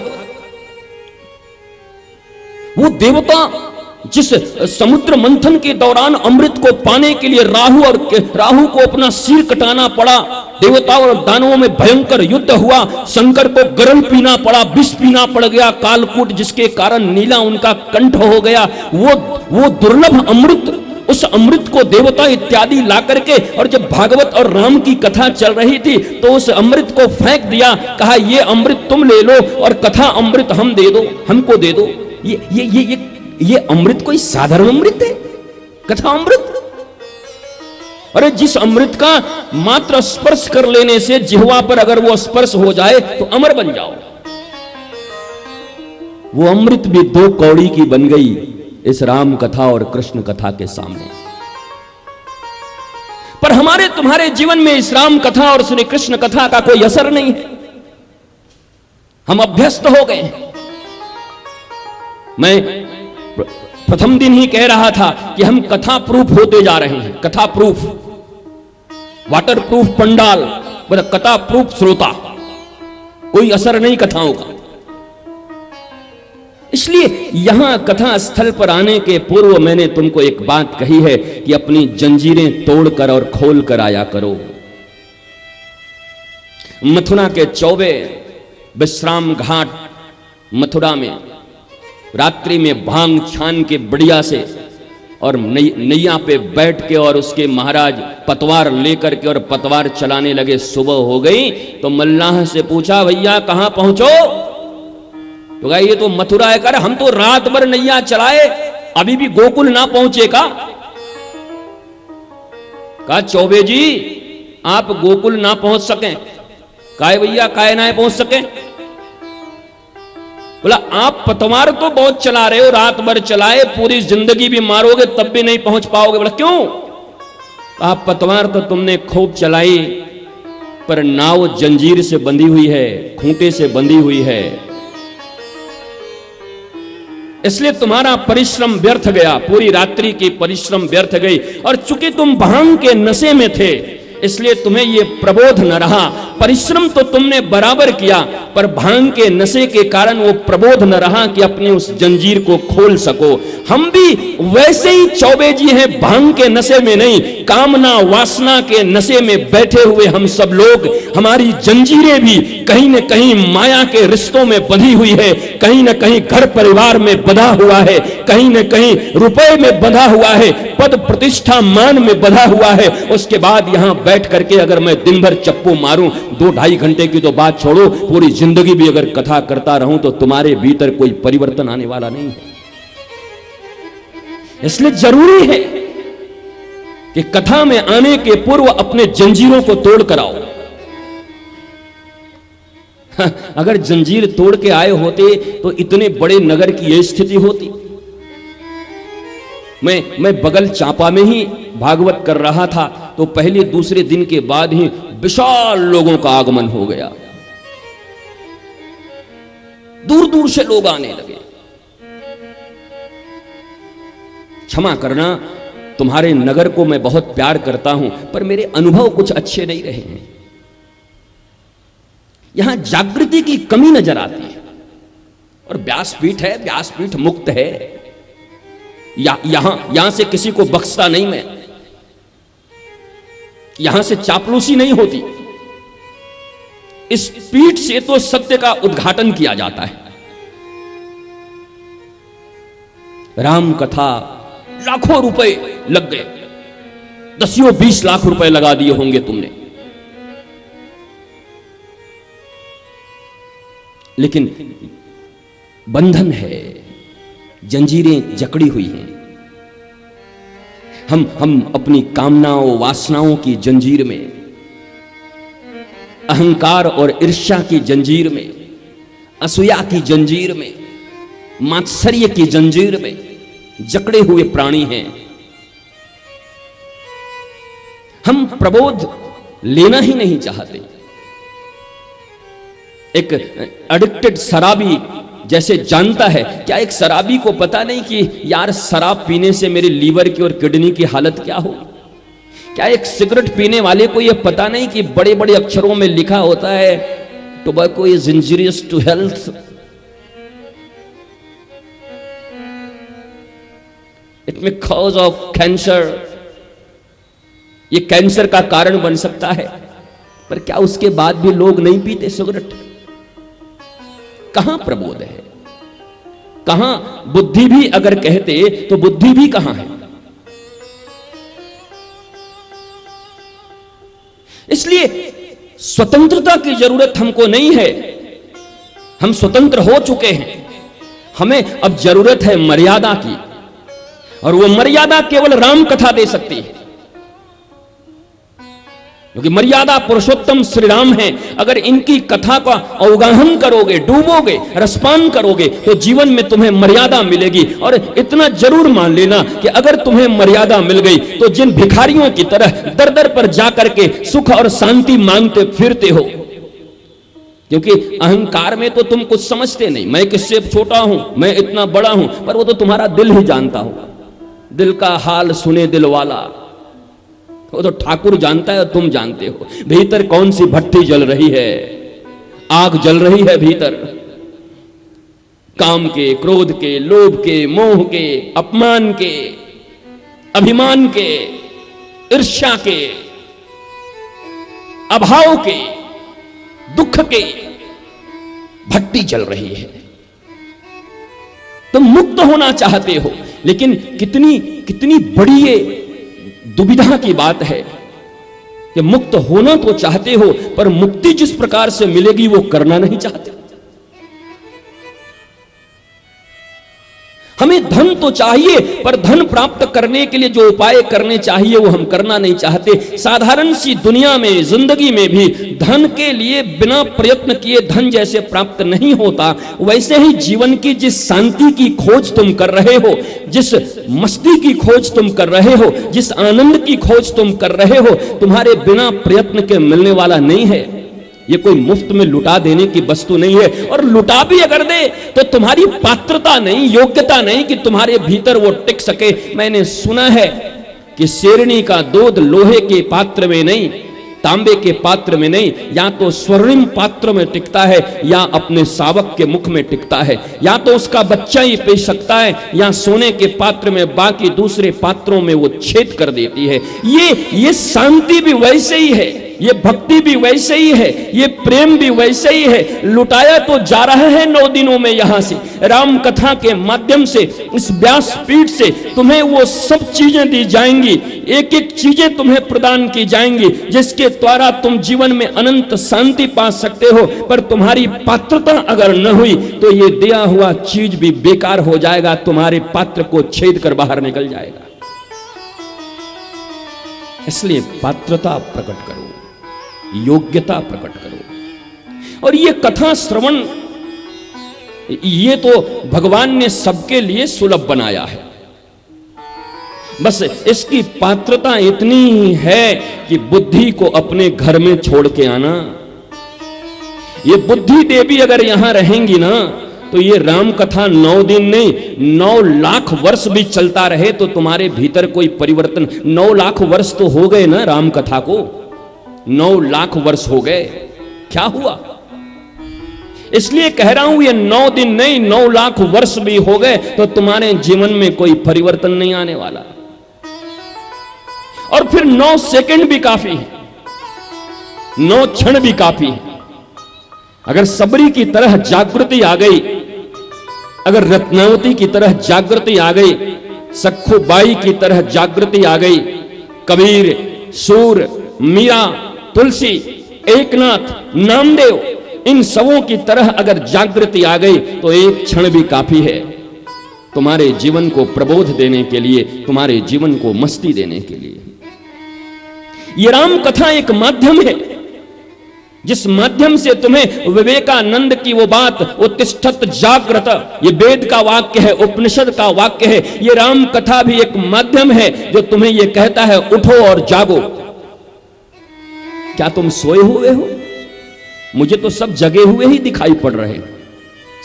वो देवता जिस समुद्र मंथन के दौरान अमृत को पाने के लिए राहु को अपना सिर कटाना पड़ा, देवताओं और दानवों में भयंकर युद्ध हुआ, शंकर को गरल पीना पड़ा, विष पीना पड़ गया, कालकूट जिसके कारण नीला उनका कंठ हो गया। वो दुर्लभ अमृत, उस अमृत को देवता इत्यादि ला करके, और जब भागवत और राम की कथा चल रही थी तो उस अमृत को फेंक दिया, कहा ये अमृत तुम ले लो और कथा अमृत हम दे दो, हमको दे दो। ये अमृत कोई साधारण अमृत है? कथा अमृत? अरे जिस अमृत का मात्र स्पर्श कर लेने से जिह्वा पर अगर वो स्पर्श हो जाए तो अमर बन जाओ, वो अमृत भी 2 कौड़ी की बन गई इस राम कथा और कृष्ण कथा के सामने। पर हमारे तुम्हारे जीवन में इस राम कथा और श्री कृष्ण कथा का कोई असर नहीं है। हम अभ्यस्त हो गए। मैं प्रथम दिन ही कह रहा था कि हम कथा प्रूफ होते जा रहे हैं। कथा प्रूफ, वाटर प्रूफ पंडाल, मतलब कथा प्रूफ श्रोता, कोई असर नहीं कथाओं का। इसलिए यहां कथा स्थल पर आने के पूर्व मैंने तुमको एक बात कही है कि अपनी जंजीरें तोड़कर और खोल कर आया करो। मथुरा के 24 विश्राम घाट मथुरा में रात्रि में भांग छान के बढ़िया से और नैया पे बैठ के और उसके महाराज पतवार लेकर के और पतवार चलाने लगे। सुबह हो गई तो मल्लाह से पूछा, भैया कहां पहुंचो? तो कहा ये तो मथुरा है। कर हम तो रात भर नैया चलाए, अभी भी गोकुल ना पहुंचे का? कहा चौबे जी आप गोकुल ना पहुंच सके। काहे भैया काहे ना पहुंच सके? बोला आप पतवार तो बहुत चला रहे हो, रात भर चलाए, पूरी जिंदगी भी मारोगे तब भी नहीं पहुंच पाओगे। बोला क्यों? आप पतवार तो तुमने खूब चलाई, पर नाव जंजीर से बंधी हुई है, खूंटे से बंधी हुई है, इसलिए तुम्हारा परिश्रम व्यर्थ गया, पूरी रात्रि की परिश्रम व्यर्थ गई। और चूंकि तुम भांग के नशे में थे, इसलिए तुम्हें ये प्रबोध न रहा। परिश्रम तो तुमने बराबर किया, पर भांग के नशे के कारण वो प्रबोध न रहा कि अपने उस जंजीर को खोल सको। हम भी वैसे ही चौबेजी हैं, भांग के नशे में नहीं, कामना वासना के नशे में बैठे हुए हम सब लोग। हमारी जंजीरें भी कहीं न कहीं माया के रिश्तों में बंधी हुई है, कहीं न कहीं घर परिवार में बंधा हुआ है, कहीं न कहीं रुपए में बंधा हुआ है, पद प्रतिष्ठा मान में बंधा हुआ है। उसके बाद यहां बैठ करके अगर मैं दिन भर चप्पू मारूं, 2-2.5 घंटे की तो बात छोड़ो, पूरी जिंदगी भी अगर कथा करता रहूं तो तुम्हारे भीतर कोई परिवर्तन आने वाला नहीं है। इसलिए जरूरी है कि कथा में आने के पूर्व अपने जंजीरों को तोड़ कर आओ। अगर जंजीर तोड़ के आए होते तो इतने बड़े नगर की यह स्थिति होती। मैं बगल चांपा में ही भागवत कर रहा था, तो पहले दूसरे दिन के बाद ही विशाल लोगों का आगमन हो गया, दूर दूर से लोग आने लगे। क्षमा करना, तुम्हारे नगर को मैं बहुत प्यार करता हूं, पर मेरे अनुभव कुछ अच्छे नहीं रहे हैं। यहां जागृति की कमी नजर आती है। और व्यासपीठ है, व्यासपीठ मुक्त है, यहां से किसी को बख्शता नहीं मैं, यहां से चापलूसी नहीं होती। इस पीठ से तो सत्य का उद्घाटन किया जाता है। राम कथा लाखों रुपए लग गए, 10-20 लाख रुपए लगा दिए होंगे तुमने, लेकिन बंधन है, जंजीरें जकड़ी हुई हैं। हम अपनी कामनाओं वासनाओं की जंजीर में, अहंकार और ईर्ष्या की जंजीर में, असूया की जंजीर में, मात्सर्य की जंजीर में जकड़े हुए प्राणी हैं। हम प्रबोध लेना ही नहीं चाहते। एक एडिक्टेड शराबी जैसे जानता है, क्या एक शराबी को पता नहीं कि यार शराब पीने से मेरे लीवर की और किडनी की हालत क्या होगी? क्या एक सिगरेट पीने वाले को यह पता नहीं कि बड़े बड़े अक्षरों में लिखा होता है tobacco is injurious to health? It may cause of cancer, ये कैंसर का कारण बन सकता है। पर क्या उसके बाद भी लोग नहीं पीते सिगरेट? कहां प्रबोध है? कहां बुद्धि भी अगर कहते तो बुद्धि भी कहां है? इसलिए स्वतंत्रता की जरूरत हमको नहीं है, हम स्वतंत्र हो चुके हैं। हमें अब जरूरत है मर्यादा की, और वो मर्यादा केवल राम कथा दे सकती है, क्योंकि मर्यादा पुरुषोत्तम श्री राम है। अगर इनकी कथा का अवगाहन करोगे, डूबोगे, रसपान करोगे, तो जीवन में तुम्हें मर्यादा मिलेगी। और इतना जरूर मान लेना कि अगर तुम्हें मर्यादा मिल गई तो जिन भिखारियों की तरह दर दर पर जाकर के सुख और शांति मांगते फिरते हो, क्योंकि अहंकार में तो तुम कुछ समझते नहीं, मैं किससे छोटा हूं, मैं इतना बड़ा हूं, पर वो तो तुम्हारा दिल ही जानता होगा। दिल का हाल सुने दिल वाला, वो तो ठाकुर जानता है, तुम जानते हो भीतर कौन सी भट्टी जल रही है, आग जल रही है भीतर, काम के, क्रोध के, लोभ के, मोह के, अपमान के, अभिमान के, ईर्ष्या के, अभाव के, दुख के, भट्टी जल रही है। तुम मुक्त होना चाहते हो, लेकिन कितनी कितनी बड़ी ये दुविधा की बात है कि मुक्त होना तो चाहते हो, पर मुक्ति जिस प्रकार से मिलेगी वो करना नहीं चाहते। हमें धन तो चाहिए, पर धन प्राप्त करने के लिए जो उपाय करने चाहिए वो हम करना नहीं चाहते। साधारण सी दुनिया में, जिंदगी में भी धन के लिए बिना प्रयत्न किए धन जैसे प्राप्त नहीं होता, वैसे ही जीवन की जिस शांति की खोज तुम कर रहे हो, जिस मस्ती की खोज तुम कर रहे हो, जिस आनंद की खोज तुम कर रहे हो, तुम्हारे बिना प्रयत्न के मिलने वाला नहीं है। ये कोई मुफ्त में लुटा देने की वस्तु नहीं है। और लुटा भी अगर दे तो तुम्हारी पात्रता नहीं, योग्यता नहीं कि तुम्हारे भीतर वो टिक सके। मैंने सुना है कि शेरनी का दूध लोहे के पात्र में नहीं, तांबे के पात्र में नहीं, या तो स्वर्णिम पात्र में टिकता है या अपने शावक के मुख में टिकता है, या तो उसका बच्चा ही पी सकता है या सोने के पात्र में, बाकी दूसरे पात्रों में वो छेद कर देती है। ये शांति भी वैसे ही है, ये भक्ति भी वैसे ही है, ये प्रेम भी वैसे ही है। लुटाया तो जा रहा है 9 दिनों में यहां से, राम कथा के माध्यम से, इस व्यास पीठ से तुम्हें वो सब चीजें दी जाएंगी, एक एक चीजें तुम्हें प्रदान की जाएंगी जिसके द्वारा तुम जीवन में अनंत शांति पा सकते हो। पर तुम्हारी पात्रता अगर न हुई तो ये दिया हुआ चीज भी बेकार हो जाएगा, तुम्हारे पात्र को छेद कर बाहर निकल जाएगा। इसलिए पात्रता प्रकट करो, योग्यता प्रकट करो। और ये कथा श्रवण, ये तो भगवान ने सबके लिए सुलभ बनाया है। बस इसकी पात्रता इतनी है कि बुद्धि को अपने घर में छोड़ के आना। ये बुद्धि देवी अगर यहां रहेंगी ना, तो ये राम कथा 9 दिन नहीं, 9 लाख वर्ष भी चलता रहे तो तुम्हारे भीतर कोई परिवर्तन। 9 लाख वर्ष तो हो गए ना राम कथा को, 9 लाख वर्ष हो गए, क्या हुआ? इसलिए कह रहा हूं ये 9 दिन नहीं, 9 लाख वर्ष भी हो गए तो तुम्हारे जीवन में कोई परिवर्तन नहीं आने वाला। और फिर 9 सेकंड भी काफी है, 9 क्षण भी काफी है। अगर सबरी की तरह जागृति आ गई, अगर रत्नावती की तरह जागृति आ गई, सखुबाई की तरह जागृति आ गई, कबीर, सूर, मीरा, तुलसी, एकनाथ, नामदेव, इन सबों की तरह अगर जागृति आ गई तो एक क्षण भी काफी है तुम्हारे जीवन को प्रबोध देने के लिए, तुम्हारे जीवन को मस्ती देने के लिए। ये राम कथा एक माध्यम है जिस माध्यम से तुम्हें विवेकानंद की वो बात, उत्तिष्ठत जागृत, ये वेद का वाक्य है, उपनिषद का वाक्य है। ये राम कथा भी एक माध्यम है जो तुम्हें ये कहता है उठो और जागो। क्या तुम सोए हुए हो? मुझे तो सब जगे हुए ही दिखाई पड़ रहे हैं,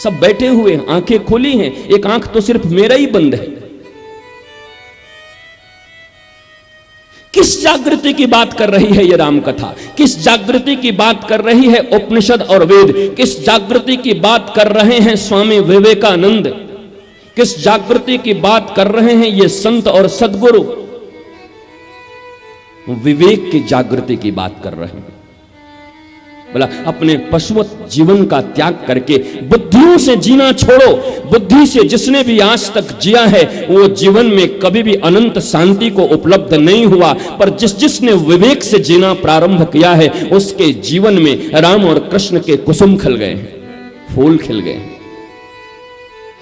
सब बैठे हुए हैं, आंखें खुली हैं, एक आंख तो सिर्फ मेरा ही बंद है। किस जागृति की बात कर रही है ये राम कथा? किस जागृति की बात कर रही है उपनिषद और वेद? किस जागृति की बात कर रहे हैं स्वामी विवेकानंद? किस जागृति की बात कर रहे हैं ये संत और सद्गुरु? विवेक की जागृति की बात कर रहे हैं। बोला अपने पशुवत जीवन का त्याग करके बुद्धियों से जीना छोड़ो। बुद्धि से जिसने भी आज तक जिया है वो जीवन में कभी भी अनंत शांति को उपलब्ध नहीं हुआ, पर जिसने विवेक से जीना प्रारंभ किया है उसके जीवन में राम और कृष्ण के कुसुम खिल गए हैं, फूल खिल गए हैं।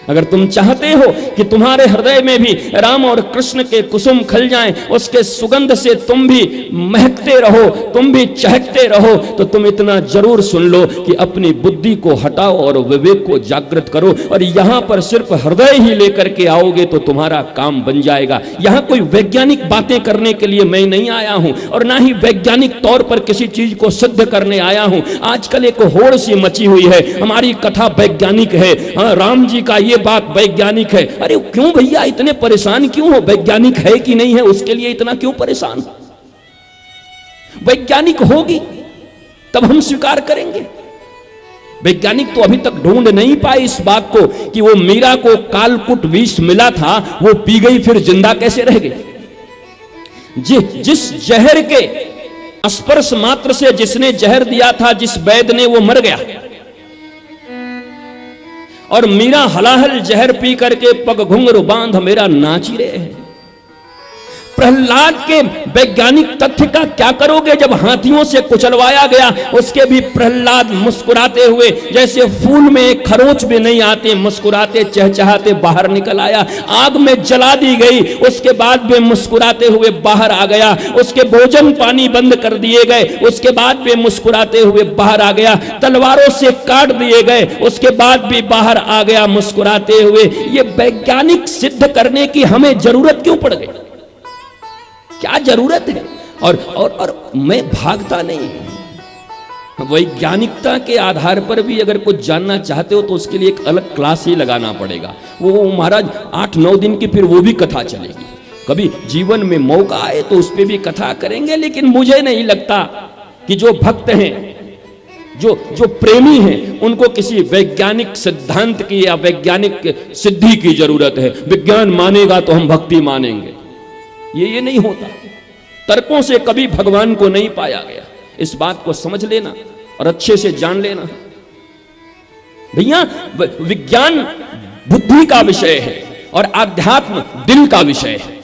अगर तुम चाहते हो कि तुम्हारे हृदय में भी राम और कृष्ण के कुसुम खिल जाएं, उसके सुगंध से तुम भी महकते रहो, तुम भी चहकते रहो, तो तुम इतना जरूर सुन लो कि अपनी बुद्धि को हटाओ और विवेक को जागृत करो। और यहां पर सिर्फ हृदय ही लेकर के आओगे तो तुम्हारा काम बन जाएगा। यहां कोई वैज्ञानिक बातें करने के लिए मैं नहीं आया हूं और ना ही वैज्ञानिक तौर पर किसी चीज को सिद्ध करने आया हूं। आजकल एक होड़ सी मची हुई है, हमारी कथा वैज्ञानिक है, राम जी का ये बात वैज्ञानिक है। अरे क्यों भैया इतने परेशान क्यों हो? वैज्ञानिक है कि नहीं है उसके लिए इतना क्यों परेशान हो? वैज्ञानिक होगी तब हम स्वीकार करेंगे। वैज्ञानिक तो अभी तक ढूंढ नहीं पाए इस बात को कि वो मीरा को कालकुट विष मिला था, वो पी गई फिर जिंदा कैसे रह गई। जिस जहर के स्पर्श मात्र से जिसने जहर दिया था, जिस वैद्य ने, वो मर गया और मीरा हलाहल जहर पी करके पग घुंघरू बांध मेरा नाची रहे हैं। प्रहलाद के वैज्ञानिक तथ्य का क्या करोगे जब हाथियों से कुचलवाया गया, उसके भी प्रहलाद मुस्कुराते हुए, जैसे फूल में एक खरोच भी नहीं आते, मुस्कुराते चहचहाते बाहर निकल आया। आग में जला दी गई, उसके बाद भी मुस्कुराते हुए बाहर आ गया। उसके भोजन पानी बंद कर दिए गए, उसके बाद भी मुस्कुराते हुए बाहर आ गया। तलवारों से काट दिए गए, उसके बाद भी बाहर आ गया मुस्कुराते हुए। ये वैज्ञानिक सिद्ध करने की हमें जरूरत क्यों पड़ गई? क्या जरूरत है? और मैं भागता नहीं हूं। वैज्ञानिकता के आधार पर भी अगर कुछ जानना चाहते हो तो उसके लिए एक अलग क्लास ही लगाना पड़ेगा। वो महाराज 8-9 दिन की फिर वो भी कथा चलेगी। कभी जीवन में मौका आए तो उस पर भी कथा करेंगे, लेकिन मुझे नहीं लगता कि जो भक्त हैं, जो प्रेमी हैं, उनको किसी वैज्ञानिक सिद्धांत की या वैज्ञानिक सिद्धि की जरूरत है। विज्ञान मानेगा तो हम भक्ति मानेंगे, ये नहीं होता। तर्कों से कभी भगवान को नहीं पाया गया। इस बात को समझ लेना और अच्छे से जान लेना। भैया, विज्ञान बुद्धि का विषय है और आध्यात्म दिल का विषय है।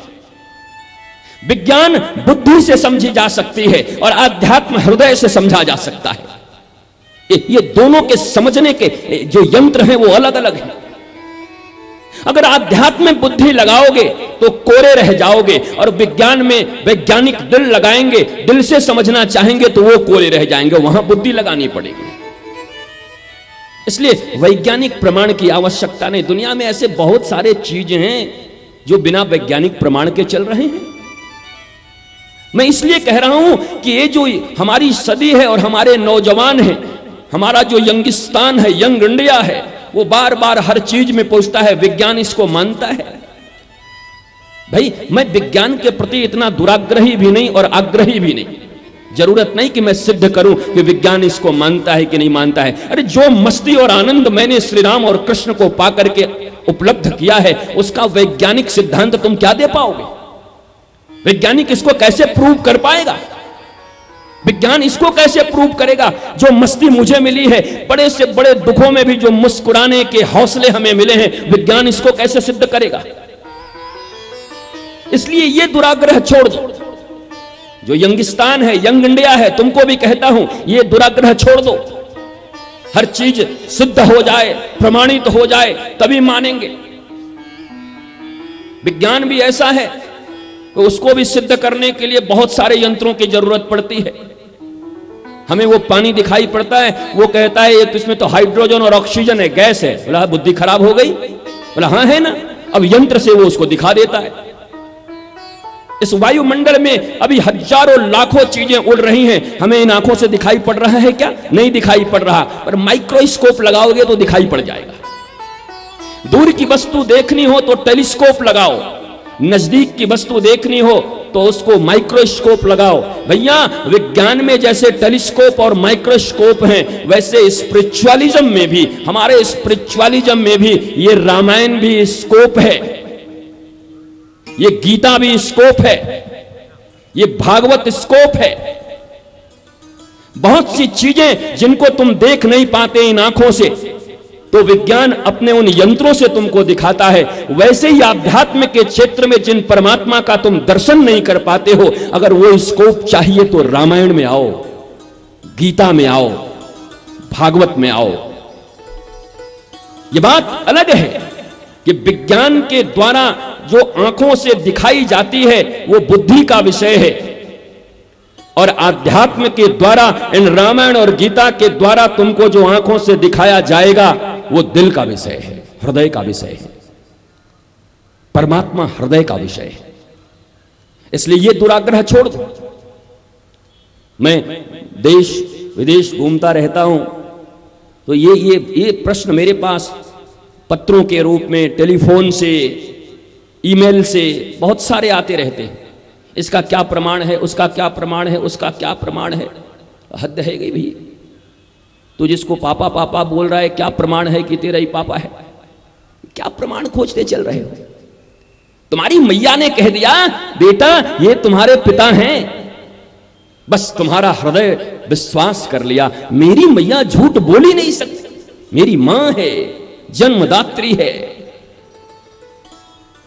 विज्ञान बुद्धि से समझी जा सकती है और आध्यात्म हृदय से समझा जा सकता है। ये दोनों के समझने के जो यंत्र हैं वो अलग अलग हैं। अगर आध्यात्म में बुद्धि लगाओगे तो कोरे रह जाओगे, और विज्ञान में वैज्ञानिक दिल लगाएंगे, दिल से समझना चाहेंगे तो वो कोरे रह जाएंगे, वहां बुद्धि लगानी पड़ेगी। इसलिए वैज्ञानिक प्रमाण की आवश्यकता नहीं। दुनिया में ऐसे बहुत सारे चीजें हैं जो बिना वैज्ञानिक प्रमाण के चल रहे हैं। मैं इसलिए कह रहा हूं कि ये जो हमारी सदी है और हमारे नौजवान हैं, हमारा जो यंगिस्तान है, यंग इंडिया है, वो बार बार हर चीज में पूछता है विज्ञान इसको मानता है। भाई, मैं विज्ञान के प्रति इतना दुराग्रही भी नहीं और आग्रही भी नहीं। जरूरत नहीं कि मैं सिद्ध करूं कि विज्ञान इसको मानता है कि नहीं मानता है। अरे, जो मस्ती और आनंद मैंने श्री राम और कृष्ण को पाकर के उपलब्ध किया है, उसका वैज्ञानिक सिद्धांत तुम क्या दे पाओगे? वैज्ञानिक इसको कैसे प्रूव कर पाएगा? विज्ञान इसको कैसे प्रूव करेगा? जो मस्ती मुझे मिली है, बड़े से बड़े दुखों में भी जो मुस्कुराने के हौसले हमें मिले हैं, विज्ञान इसको कैसे सिद्ध करेगा? इसलिए ये दुराग्रह छोड़ दो। जो यंगिस्तान है, यंग इंडिया है, तुमको भी कहता हूं, ये दुराग्रह छोड़ दो। हर चीज सिद्ध हो जाए, प्रमाणित हो जाए, तभी मानेंगे। विज्ञान भी ऐसा है, तो उसको भी सिद्ध करने के लिए बहुत सारे यंत्रों की जरूरत पड़ती है। हमें वो पानी दिखाई पड़ता है, वो कहता है ये तो इसमें तो हाइड्रोजन और ऑक्सीजन है, गैस है। बोला बुद्धि खराब हो गई? बोला हाँ है ना। अब यंत्र से वो उसको दिखा देता है। इस वायुमंडल में अभी हजारों लाखों चीजें उड़ रही हैं, हमें इन आंखों से दिखाई पड़ रहा है क्या? नहीं दिखाई पड़ रहा, पर माइक्रोस्कोप लगाओगे तो दिखाई पड़ जाएगा। दूर की वस्तु देखनी हो तो टेलीस्कोप लगाओ, नजदीक की वस्तु देखनी हो तो उसको माइक्रोस्कोप लगाओ। भैया, विज्ञान में जैसे टेलीस्कोप और माइक्रोस्कोप हैं, वैसे स्पिरिचुअलिज्म में भी, हमारे स्पिरिचुअलिज्म में भी ये रामायण भी स्कोप है, ये गीता भी स्कोप है, ये भागवत स्कोप है। बहुत सी चीजें जिनको तुम देख नहीं पाते इन आंखों से, तो विज्ञान अपने उन यंत्रों से तुमको दिखाता है। वैसे ही आध्यात्म के क्षेत्र में जिन परमात्मा का तुम दर्शन नहीं कर पाते हो, अगर वो स्कोप चाहिए तो रामायण में आओ, गीता में आओ, भागवत में आओ। ये बात अलग है कि विज्ञान के द्वारा जो आंखों से दिखाई जाती है वो बुद्धि का विषय है, और आध्यात्म के द्वारा, इन रामायण और गीता के द्वारा तुमको जो आंखों से दिखाया जाएगा वो दिल का विषय है, हृदय का विषय है। परमात्मा हृदय का विषय है। इसलिए ये दुराग्रह छोड़ दो। मैं देश विदेश घूमता रहता हूं, तो ये प्रश्न मेरे पास पत्रों के रूप में, टेलीफोन से, ईमेल से बहुत सारे आते रहते हैं। इसका क्या प्रमाण है, उसका क्या प्रमाण है, उसका क्या प्रमाण है। हद है गई भी। तो जिसको पापा पापा बोल रहा है, क्या प्रमाण है कि तेरा ही पापा है? क्या प्रमाण खोजते चल रहे हो? तुम्हारी मैया ने कह दिया बेटा ये तुम्हारे पिता हैं, बस तुम्हारा हृदय विश्वास कर लिया। मेरी मैया झूठ बोल ही नहीं सकती, मेरी मां है, जन्मदात्री है।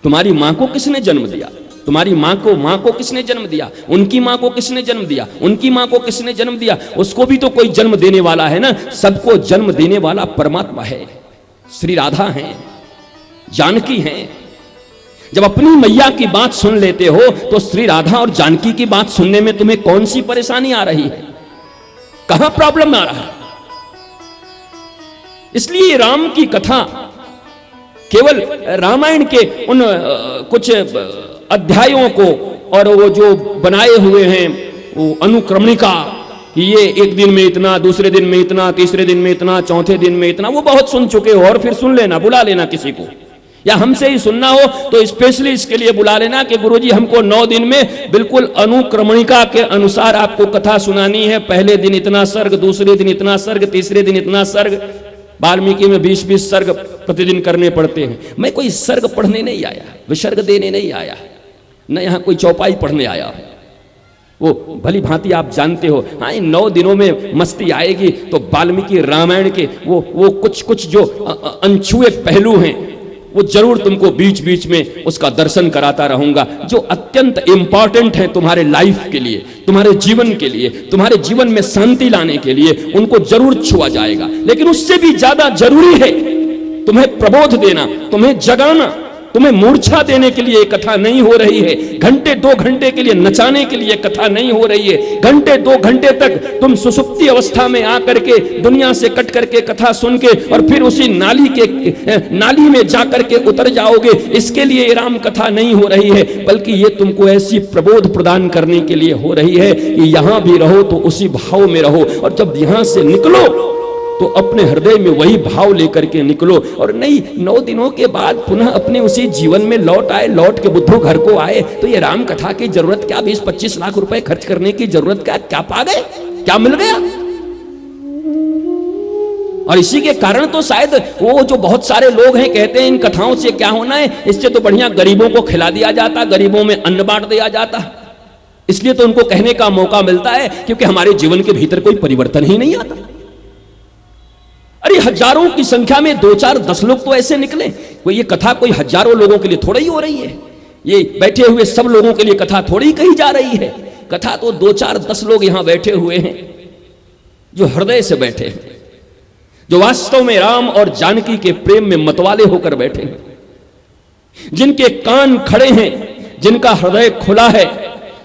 तुम्हारी मां को किसने जन्म दिया? तुम्हारी माँ को किसने जन्म दिया, उनकी माँ को किसने जन्म दिया, उनकी माँ को किसने जन्म दिया, उसको भी तो कोई जन्म देने वाला है ना। सबको जन्म देने वाला परमात्मा है। श्री राधा हैं, जानकी हैं। जब अपनी मैया की बात सुन लेते हो तो श्री राधा और जानकी की बात सुनने में तुम्हें कौन सी परेशानी आ रही है, कहां प्रॉब्लम आ रहा है। इसलिए राम की कथा केवल रामायण के उन कुछ अध्यायों को और वो जो बनाए हुए हैं वो अनुक्रमणिका कि ये एक दिन में इतना, दूसरे दिन में इतना, तीसरे दिन में इतना, चौथे दिन में इतना, वो बहुत सुन चुके हो। और फिर सुन लेना, बुला लेना किसी को, या हमसे ही सुनना हो तो स्पेशली इसके लिए बुला लेना कि गुरुजी हमको 9 दिन में बिल्कुल अनुक्रमणिका के अनुसार आपको कथा सुनानी है। पहले दिन इतना सर्ग, दूसरे दिन इतना सर्ग, तीसरे दिन इतना सर्ग। वाल्मीकि में 20-20 सर्ग प्रतिदिन करने पड़ते हैं। मैं कोई सर्ग पढ़ने नहीं आया, विसर्ग देने नहीं आया, न यहाँ कोई चौपाई पढ़ने आया। वो भली भांति आप जानते हो। हाँ, इन 9 दिनों में मस्ती आएगी तो वाल्मीकि रामायण के वो कुछ जो अनछुए पहलू हैं वो जरूर तुमको बीच बीच में उसका दर्शन कराता रहूंगा, जो अत्यंत इंपॉर्टेंट है तुम्हारे लाइफ के लिए, तुम्हारे जीवन के लिए, तुम्हारे जीवन में शांति लाने के लिए, उनको जरूर छुआ जाएगा। लेकिन उससे भी ज्यादा जरूरी है तुम्हें प्रबोध देना, तुम्हें जगाना, तुम्हें मूर्छा देने के लिए कथा नहीं हो रही है। घंटे 2 घंटे के लिए नचाने के लिए कथा नहीं हो रही है। घंटे 2 घंटे तक तुम सुसुप्ति अवस्था में आकर के दुनिया से कट करके कथा सुन के और फिर उसी नाली में जाकर के उतर जाओगे, इसके लिए राम कथा नहीं हो रही है। बल्कि ये तुमको ऐसी प्रबोध प्रदान करने के लिए हो रही है कि यहां भी रहो तो उसी भाव में रहो, और जब यहां से निकलो तो अपने हृदय में वही भाव लेकर के निकलो। और नहीं 9 दिनों के बाद पुनः अपने उसी जीवन में लौट आए, लौट के बुद्धू घर को आए, तो ये राम कथा की जरूरत क्या, 20-25 लाख रुपए खर्च करने की जरूरत क्या पा गए, क्या मिल गया। और इसी के कारण तो शायद वो जो बहुत सारे लोग हैं कहते हैं इन कथाओं से क्या होना है, इससे तो बढ़िया गरीबों को खिला दिया जाता, गरीबों में अन्न बांट दिया जाता। इसलिए तो उनको कहने का मौका मिलता है क्योंकि हमारे जीवन के भीतर कोई परिवर्तन ही नहीं आता। अरे हजारों की संख्या में 2, 4, 10 लोग तो ऐसे निकले। कोई ये कथा कोई हजारों लोगों के लिए थोड़ा ही हो रही है, ये बैठे हुए सब लोगों के लिए कथा थोड़ी कही जा रही है। कथा तो 2, 4, 10 लोग यहां बैठे हुए हैं जो हृदय से बैठे हैं, जो वास्तव में राम और जानकी के प्रेम में मतवाले होकर बैठे हैं, जिनके कान खड़े हैं, जिनका हृदय खुला है,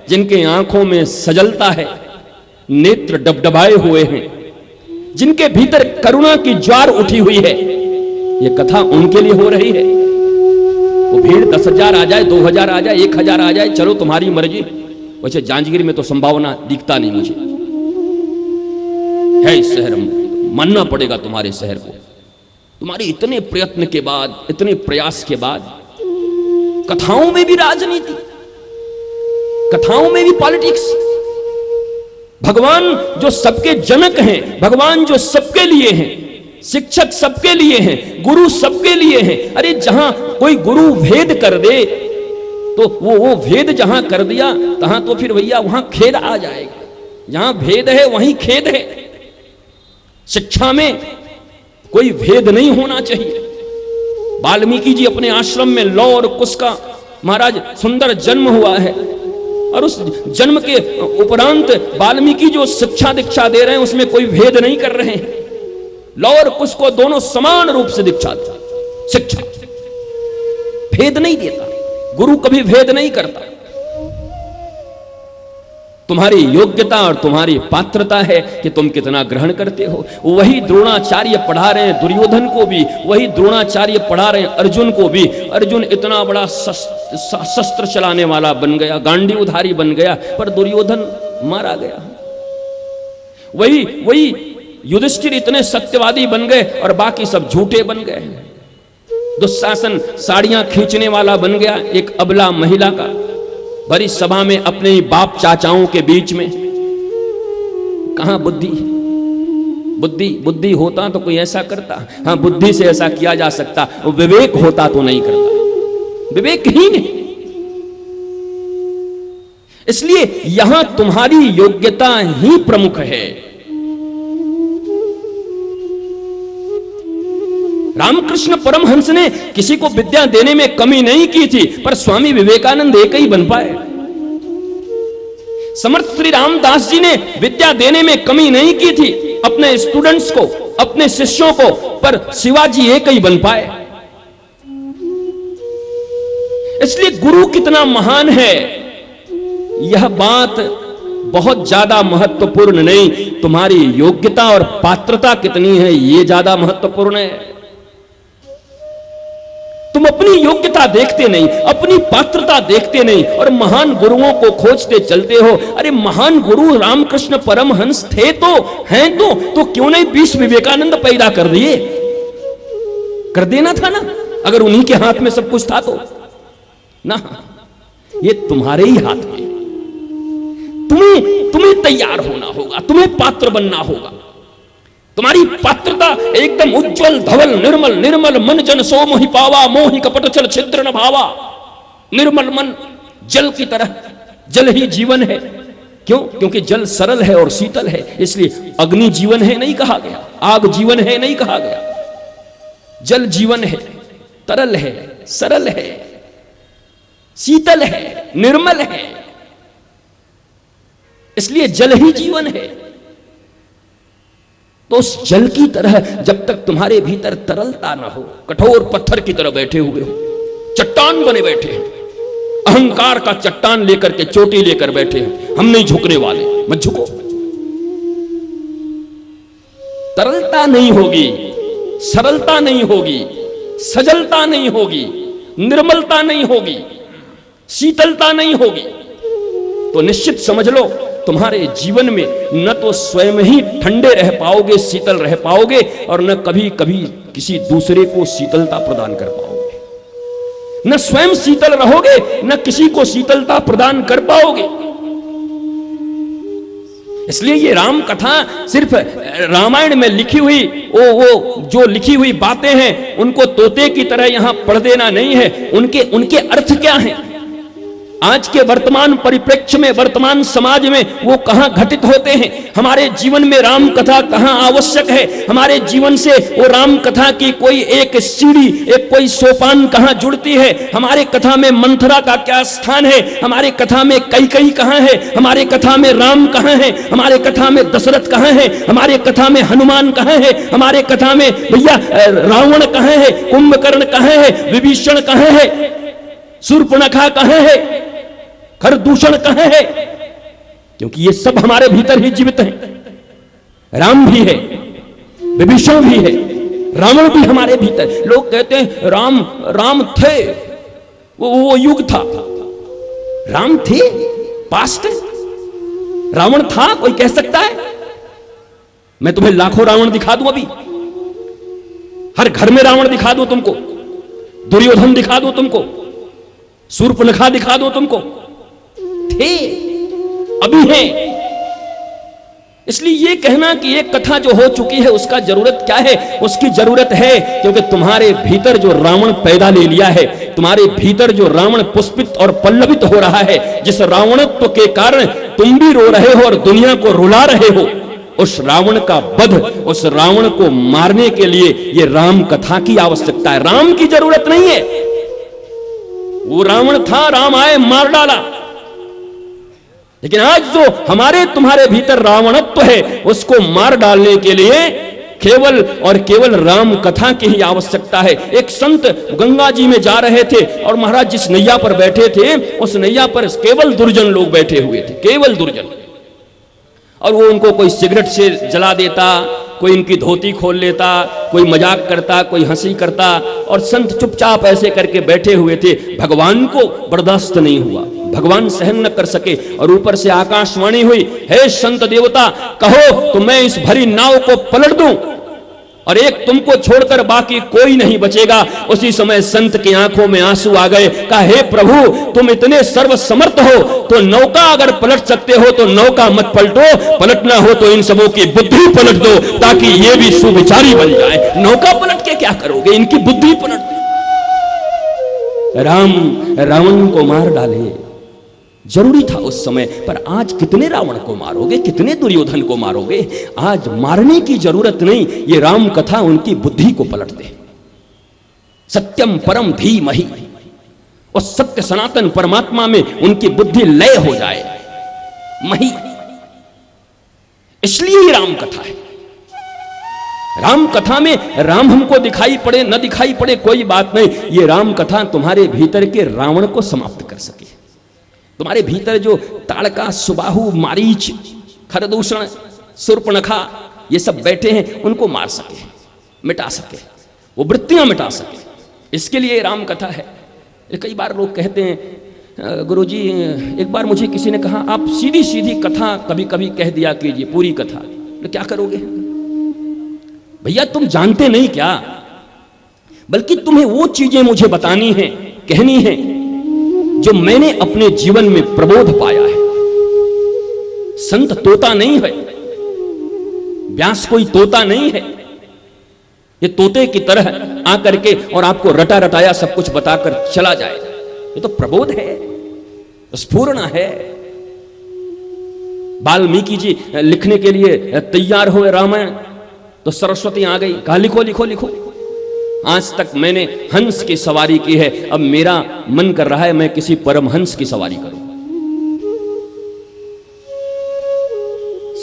जिनके आंखों में सजलता है, नेत्र डबडबाए हुए हैं, जिनके भीतर करुणा की ज्वार उठी हुई है। ये कथा उनके लिए हो रही है। वो भीड़ 10,000 आ जाए, 2,000 आ जाए, 1,000 आ जाए, चलो तुम्हारी मर्जी। वैसे जांजगीर में तो संभावना दिखता नहीं मुझे है। इस शहर में मानना पड़ेगा तुम्हारे शहर को, तुम्हारे इतने प्रयत्न के बाद, इतने प्रयास के बाद, कथाओं में भी राजनीति, कथाओं में भी पॉलिटिक्स। भगवान जो सबके जनक हैं, भगवान जो सबके लिए हैं, शिक्षक सबके लिए हैं, गुरु सबके लिए हैं। अरे जहां कोई गुरु भेद कर दे तो वो भेद जहां कर दिया तहां तो फिर भैया वहां खेद आ जाएगा। जहां भेद है वहीं खेद है। शिक्षा में कोई भेद नहीं होना चाहिए। वाल्मीकि जी अपने आश्रम में लौ और कुश का महाराज सुंदर जन्म हुआ है, और उस जन्म के उपरांत वाल्मीकि जो शिक्षा दीक्षा दे रहे हैं उसमें कोई भेद नहीं कर रहे हैं। लौ और कुश को दोनों समान रूप से दीक्षा दे, शिक्षा भेद नहीं देता, गुरु कभी भेद नहीं करता। तुम्हारी योग्यता और तुम्हारी पात्रता है कि तुम कितना ग्रहण करते हो। वही द्रोणाचार्य पढ़ा रहे हैं दुर्योधन को भी, वही द्रोणाचार्य पढ़ा रहे हैं अर्जुन को भी। अर्जुन इतना बड़ा शस्त्र चलाने वाला बन गया, गांडीवधारी बन गया, पर दुर्योधन मारा गया। वही युधिष्ठिर इतने सत्यवादी बन गए और बाकी सब झूठे बन गए। दुशासन साड़ियां खींचने वाला बन गया, एक अबला महिला का, बड़ी सभा में अपने ही बाप चाचाओं के बीच में। कहां बुद्धि, बुद्धि बुद्धि होता तो कोई ऐसा करता। हाँ, बुद्धि से ऐसा किया जा सकता, विवेक होता तो नहीं करता, विवेकहीन है। इसलिए यहां तुम्हारी योग्यता ही प्रमुख है। रामकृष्ण परमहंस ने किसी को विद्या देने में कमी नहीं की थी, पर स्वामी विवेकानंद एक ही बन पाए। समर्थ श्री रामदास जी ने विद्या देने में कमी नहीं की थी अपने स्टूडेंट्स को, अपने शिष्यों को, पर शिवाजी एक ही बन पाए। इसलिए गुरु कितना महान है यह बात बहुत ज्यादा महत्वपूर्ण नहीं, तुम्हारी योग्यता और पात्रता कितनी है ये ज्यादा महत्वपूर्ण है। तुम अपनी योग्यता देखते नहीं, अपनी पात्रता देखते नहीं और महान गुरुओं को खोजते चलते हो। अरे महान गुरु रामकृष्ण परमहंस थे तो हैं तो क्यों नहीं 20 विवेकानंद पैदा कर दिए? कर देना था ना, अगर उन्हीं के हाथ में सब कुछ था तो ना। ये तुम्हारे ही हाथ में। तुम्हें तैयार होना होगा, तुम्हें पात्र बनना होगा। तुम्हारी पात्रता एकदम उज्जवल धवल निर्मल निर्मल मन जन सो मोहि पावा, मोहि कपट चल छिद्र न भावा। निर्मल मन जल की तरह, जल ही जीवन है। क्यों? क्योंकि जल सरल है और शीतल है, इसलिए अग्नि जीवन है नहीं कहा गया, आग जीवन है नहीं कहा गया। जल जीवन है, तरल है, सरल है, शीतल है, निर्मल है, इसलिए जल ही जीवन है। तो उस जल की तरह जब तक तुम्हारे भीतर तरलता ना हो, कठोर पत्थर की तरह बैठे हुए हो, चट्टान बने बैठे हैं, अहंकार का चट्टान लेकर के चोटी लेकर बैठे हैं, हम नहीं झुकने वाले, मत झुको। तरलता नहीं होगी, सरलता नहीं होगी, सजलता नहीं होगी, निर्मलता नहीं होगी, शीतलता नहीं होगी, तो निश्चित समझ लो तुम्हारे जीवन में न तो स्वयं ही ठंडे रह पाओगे, शीतल रह पाओगे, और न कभी कभी किसी दूसरे को शीतलता प्रदान कर पाओगे। न स्वयं शीतल रहोगे, न किसी को शीतलता प्रदान कर पाओगे। इसलिए ये राम कथा सिर्फ रामायण में लिखी हुई वो जो लिखी हुई बातें हैं उनको तोते की तरह यहां पढ़ देना नहीं है। उनके अर्थ क्या हैं? आज के वर्तमान परिप्रेक्ष्य में, वर्तमान समाज में वो कहां घटित होते हैं? हमारे जीवन में राम कथा कहां आवश्यक है? हमारे जीवन से वो राम कथा की कोई एक सीढ़ी, एक कोई सोपान कहां जुड़ती है? हमारे कथा में मंथरा का क्या स्थान है? हमारे कथा में कैकेयी कहां है? हमारे कथा में राम कहां है? हमारे कथा में दशरथ कहां है? हमारे कथा में हनुमान कहां है? हमारे कथा में भैया रावण कहां है? कुंभकर्ण कहां है? विभीषण कहां है? शूर्पणखा कहां है? खरदूषण कहां है? क्योंकि ये सब हमारे भीतर ही जीवित हैं। राम भी है, विभीषण भी है, रावण भी हमारे भीतर। लोग कहते हैं राम थे, वो युग था। राम थे, पास्ट है। रावण था, कोई कह सकता है? मैं तुम्हें लाखों रावण दिखा दूं अभी, हर घर में रावण दिखा दूं तुमको, दुर्योधन दिखा दूं तुमको, शूर्पणखा दिखा दूं तुमको। थे, अभी है। इसलिए ये कहना कि एक कथा जो हो चुकी है उसका जरूरत क्या है? उसकी जरूरत है क्योंकि तुम्हारे भीतर जो रावण पैदा ले लिया है, तुम्हारे भीतर जो रावण पुष्पित और पल्लवित हो रहा है, जिस रावणत्व के कारण तुम भी रो रहे हो और दुनिया को रुला रहे हो, उस रावण का वध, उस रावण को मारने के लिए ये राम कथा की आवश्यकता है। राम की जरूरत नहीं है। वो रावण था, राम आए मार डाला। लेकिन आज जो हमारे तुम्हारे भीतर रावणत्व है उसको मार डालने के लिए केवल और केवल राम कथा की ही आवश्यकता है। एक संत गंगा जी में जा रहे थे और महाराज जिस नैया पर बैठे थे उस नैया पर केवल दुर्जन लोग बैठे हुए थे, केवल दुर्जन। और वो उनको कोई सिगरेट से जला देता, कोई इनकी धोती खोल लेता, कोई मजाक करता, कोई हंसी करता, और संत चुपचाप ऐसे करके बैठे हुए थे। भगवान को बर्दाश्त नहीं हुआ, भगवान सहन न कर सके, और ऊपर से आकाशवाणी हुई, हे संत देवता, कहो तो मैं इस भरी नाव को पलट दूं और एक तुमको छोड़कर बाकी कोई नहीं बचेगा। उसी समय संत की आंखों में आंसू आ गए। कहा, हे प्रभु, तुम इतने सर्वसमर्थ हो तो नौका अगर पलट सकते हो तो नौका मत पलटो, पलटना हो तो इन सबों की बुद्धि पलट दो ताकि ये भी सुविचारी बन जाए। नौका पलट के क्या करोगे? इनकी बुद्धि पलट दो। राम रावण को मार डाले, जरूरी था उस समय, पर आज कितने रावण को मारोगे, कितने दुर्योधन को मारोगे? आज मारने की जरूरत नहीं, ये राम कथा उनकी बुद्धि को पलट दे। सत्यम परम धीमहि, उस सत्य सनातन परमात्मा में उनकी बुद्धि लय हो जाए। मही, इसलिए ही राम कथा है। राम कथा में राम हमको दिखाई पड़े न दिखाई पड़े कोई बात नहीं, ये राम कथा तुम्हारे भीतर के रावण को समाप्त कर सके, तुम्हारे भीतर जो ताड़का, सुबाहु, मारीच, खरदूषण, शूर्पणखा ये सब बैठे हैं उनको मार सके, मिटा सके, वो वृत्तियां मिटा सके, इसके लिए राम कथा है। कई बार लोग कहते हैं गुरुजी, एक बार मुझे किसी ने कहा आप सीधी सीधी कथा कभी कभी कह दिया कीजिए, पूरी कथा, तो क्या करोगे? भैया तुम जानते नहीं क्या, बल्कि तुम्हें वो चीजें मुझे बतानी है, कहनी है जो मैंने अपने जीवन में प्रबोध पाया है। संत तोता नहीं है, व्यास कोई तोता नहीं है, ये तोते की तरह आकर के और आपको रटा रटाया सब कुछ बताकर चला जाए, ये तो प्रबोध है, स्फूर्णा है। वाल्मीकि जी लिखने के लिए तैयार हुए रामायण, तो सरस्वती आ गई, कहा लिखो लिखो लिखो। आज तक मैंने हंस की सवारी की है, अब मेरा मन कर रहा है मैं किसी परमहंस की सवारी करूं।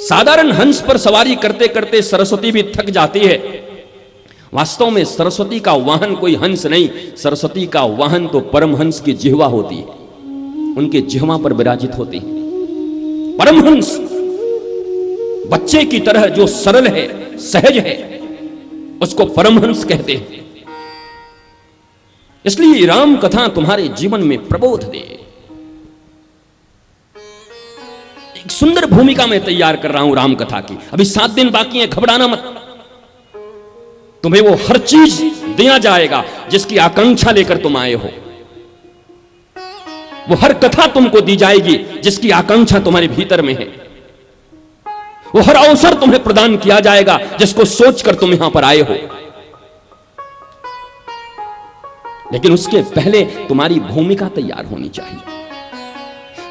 साधारण हंस पर सवारी करते करते सरस्वती भी थक जाती है। वास्तव में सरस्वती का वाहन कोई हंस नहीं, सरस्वती का वाहन तो परमहंस की जिह्वा होती है, उनके जिह्वा पर विराजित होती है। परमहंस बच्चे की तरह जो सरल है, सहज है, उसको परमहंस कहते हैं। इसलिए राम कथा तुम्हारे जीवन में प्रबोध दे। एक सुंदर भूमिका मैं तैयार कर रहा हूं राम कथा की, अभी 7 दिन बाकी है, घबराना मत। तुम्हें वो हर चीज दिया जाएगा जिसकी आकांक्षा लेकर तुम आए हो, वो हर कथा तुमको दी जाएगी जिसकी आकांक्षा तुम्हारे भीतर में है, वो हर अवसर तुम्हें प्रदान किया जाएगा जिसको सोचकर तुम यहां पर आए हो। लेकिन उसके पहले तुम्हारी भूमिका तैयार होनी चाहिए।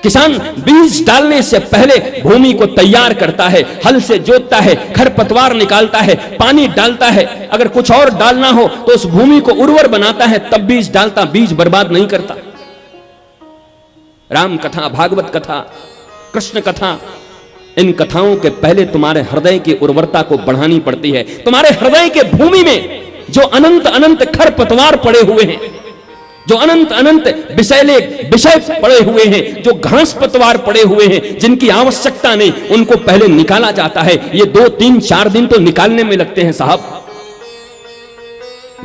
किसान बीज डालने से पहले भूमि को तैयार करता है, हल से जोतता है, खरपतवार निकालता है, पानी डालता है, अगर कुछ और डालना हो तो उस भूमि को उर्वर बनाता है, तब बीज डालता, बीज बर्बाद नहीं करता। राम कथा, भागवत कथा, कृष्ण कथा, इन कथाओं के पहले तुम्हारे हृदय की उर्वरता को बढ़ानी पड़ती है। तुम्हारे हृदय के भूमि में जो अनंत अनंत खरपतवार पड़े हुए हैं, जो अनंत अनंत विषैले विषय पड़े हुए हैं, जो घास पतवार पड़े हुए हैं, जिनकी आवश्यकता नहीं, उनको पहले निकाला जाता है। ये 2, 3, 4 दिन तो निकालने में लगते हैं साहब।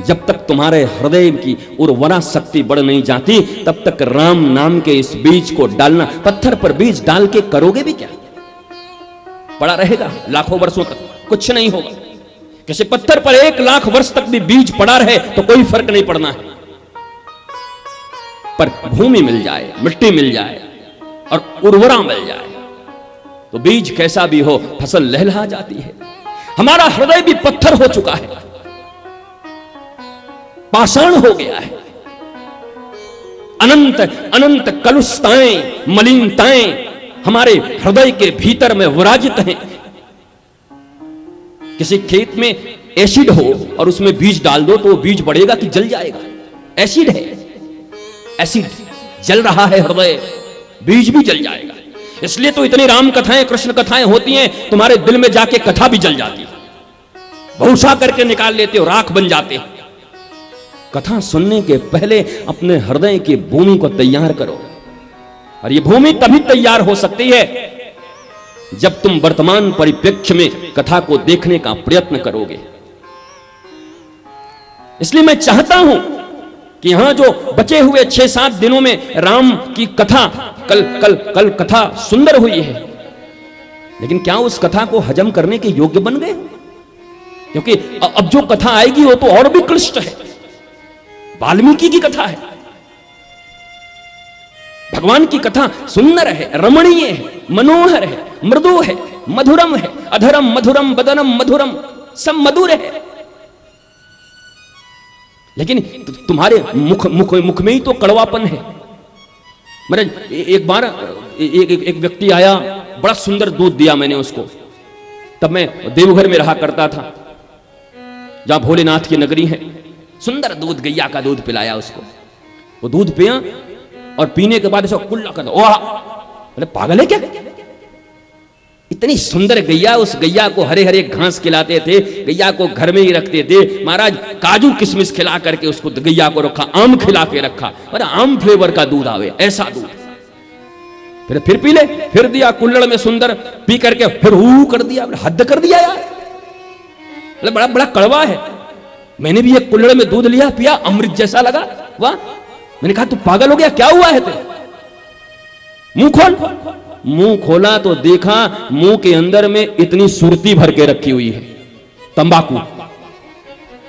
जब तक तुम्हारे हृदय की उर्वरा शक्ति बढ़ नहीं जाती, तब तक राम नाम के इस बीज को डालना, पत्थर पर बीज डाल के करोगे भी क्या? पड़ा रहेगा लाखों वर्षों तक, कुछ नहीं होगा। किसी पत्थर पर 1 लाख वर्ष तक भी बीज पड़ा रहे तो कोई फर्क नहीं पड़ना है, पर भूमि मिल जाए, मिट्टी मिल जाए और उर्वरा मिल जाए तो बीज कैसा भी हो, फसल लहलहा जाती है। हमारा हृदय भी पत्थर हो चुका है, पाषाण हो गया है। अनंत अनंत कलुषताएं, मलिनताएं हमारे हृदय के भीतर में विराजित हैं। किसी खेत में एसिड हो और उसमें बीज डाल दो तो वो बीज बढ़ेगा कि जल जाएगा? एसिड है, एसिड जल रहा है हृदय, बीज भी जल जाएगा। इसलिए तो इतनी राम कथाएं, कृष्ण कथाएं होती हैं, तुम्हारे दिल में जाके कथा भी जल जाती है, भूसा करके निकाल लेते हो, राख बन जाते हो। कथा सुनने के पहले अपने हृदय की भूमि को तैयार करो, और ये भूमि तभी तैयार हो सकती है जब तुम वर्तमान परिप्रेक्ष्य में कथा को देखने का प्रयत्न करोगे। इसलिए मैं चाहता हूं कि यहां जो बचे हुए 6-7 दिनों में राम की कथा, कल कथा सुंदर हुई है, लेकिन क्या उस कथा को हजम करने के योग्य बन गए? क्योंकि अब जो कथा आएगी वो तो और भी क्लिष्ट है। वाल्मीकि की कथा है, भगवान की कथा सुंदर है, रमणीय है, मनोहर है, मृदु है, मधुरम है, अधरम मधुरम बदनम मधुरम, सब मधुर है। लेकिन तुम्हारे मुख में ही तो कड़वापन है। मेरे एक बार एक व्यक्ति आया, बड़ा सुंदर दूध दिया मैंने उसको। तब मैं देवघर में रहा करता था, जहां भोलेनाथ की नगरी है। सुंदर दूध, गैया का दूध पिलाया उसको। वो दूध पिया और पीने के बाद इसको कुल्ला कर दो। बोले पागल है क्या? इतनी सुंदर गैया, उस गैया को हरे हरे घास खिलाते थे, गैया को घर में ही रखते थे महाराज। काजू किशमिश खिला करके उसको गैया को रखा, आम खिला के रखा, अरे आम फ्लेवर का दूध आवे, ऐसा दूध। फिर पी ले, फिर दिया कुल्लड़ में सुंदर, पी करके फिर कर दिया। हद कर दिया यार, बड़ा बड़ा कड़वा है। मैंने भी एक कुल्लड़ में दूध लिया, पिया, अमृत जैसा लगा। वाह, मैंने कहा तू पागल हो गया, क्या हुआ है तेरे? मुंह खोल। मुंह खोला तो देखा मुंह के अंदर में इतनी सुरती भर के रखी हुई है, तंबाकू।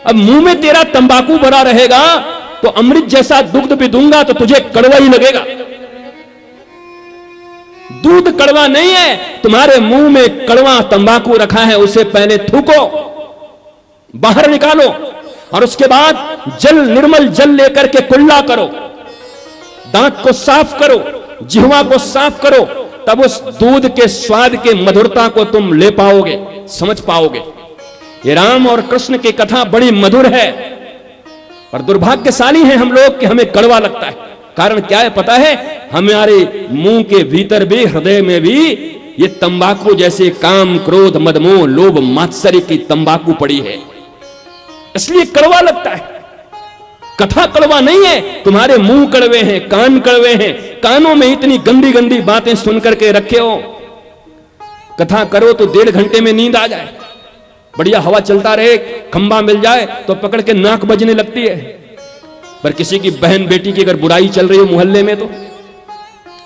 अब मुंह में तेरा तंबाकू भरा रहेगा तो अमृत जैसा दुग्ध भी दूंगा तो तुझे कड़वा ही लगेगा। दूध कड़वा नहीं है, तुम्हारे मुंह में कड़वा तंबाकू रखा है, उसे पहले थूको, बाहर निकालो और उसके बाद जल, निर्मल जल लेकर के कुल्ला करो, दांत को साफ करो, जिह्वा को साफ करो, तब उस दूध के स्वाद के मधुरता को तुम ले पाओगे, समझ पाओगे। ये राम और कृष्ण की कथा बड़ी मधुर है, पर दुर्भाग्यशाली हैं हम लोग कि हमें कड़वा लगता है। कारण क्या है पता है? हमारे मुंह के भीतर भी, हृदय में भी ये तंबाकू जैसे काम, क्रोध, मदमोह, लोभ, मात्सर्य की तंबाकू पड़ी है, इसलिए कड़वा लगता है। कथा कड़वा नहीं है, तुम्हारे मुंह कड़वे हैं, कान कड़वे हैं, कानों में इतनी गंदी गंदी बातें सुन करके रखे हो। कथा करो तो 1.5 घंटे में नींद आ जाए, बढ़िया हवा चलता रहे, खंबा मिल जाए तो पकड़ के नाक बजने लगती है। पर किसी की बहन बेटी की अगर बुराई चल रही हो मोहल्ले में तो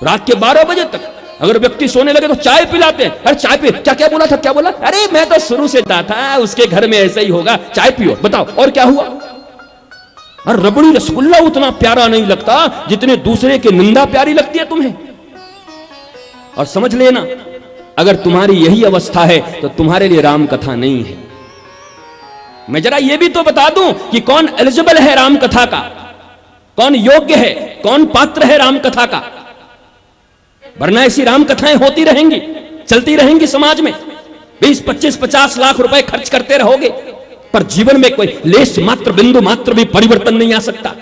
रात के 12 बजे तक अगर व्यक्ति सोने लगे तो चाय पिलाते हैं। अरे चाय पी, क्या बोला था, क्या बोला? अरे मैं तो शुरू से कहा था उसके घर में ऐसा ही होगा, चाय पियो, बताओ और क्या हुआ? और रबड़ी रसगुल्ला उतना प्यारा नहीं लगता जितने दूसरे की निंदा प्यारी लगती है तुम्हें। और समझ लेना, अगर तुम्हारी यही अवस्था है तो तुम्हारे लिए राम कथा नहीं है। मैं जरा ये भी तो बता दूं कि कौन एलिजिबल है राम कथा का, कौन योग्य है, कौन पात्र है राम कथा का। वरना ऐसी राम कथाएं होती रहेंगी, चलती रहेंगी समाज में, 20, 25, 50 लाख रुपए खर्च करते रहोगे, पर जीवन में कोई लेश मात्र, बिंदु मात्र भी परिवर्तन नहीं आ सकता।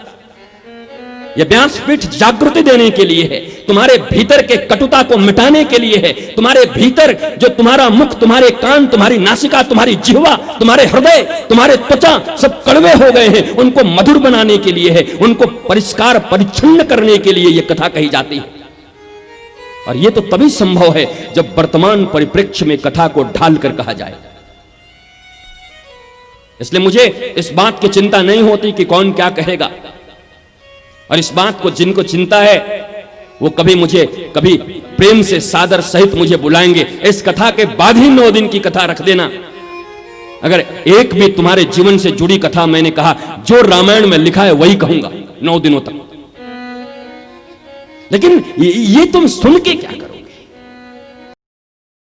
यह व्यासपीठ जागृति देने के लिए है, तुम्हारे भीतर के कटुता को मिटाने के लिए है, तुम्हारे भीतर जो तुम्हारा मुख, तुम्हारे कान, तुम्हारी नासिका, तुम्हारी जिह्वा, तुम्हारे हृदय, तुम्हारे त्वचा सब कड़वे हो गए हैं, उनको मधुर बनाने के लिए है, उनको परिष्कार परिच्छिन्न करने के लिए यह कथा कही जाती है। और यह तो तभी संभव है जब वर्तमान परिप्रेक्ष्य में कथा को ढाल कर कहा जाए। इसलिए मुझे इस बात की चिंता नहीं होती कि कौन क्या कहेगा, और इस बात को जिनको चिंता है वो कभी प्रेम से सादर सहित मुझे बुलाएंगे। इस कथा के बाद ही 9 दिन की कथा रख देना। अगर एक भी तुम्हारे जीवन से जुड़ी कथा मैंने कहा जो रामायण में लिखा है वही कहूंगा 9 दिनों तक। लेकिन ये तुम सुन के क्या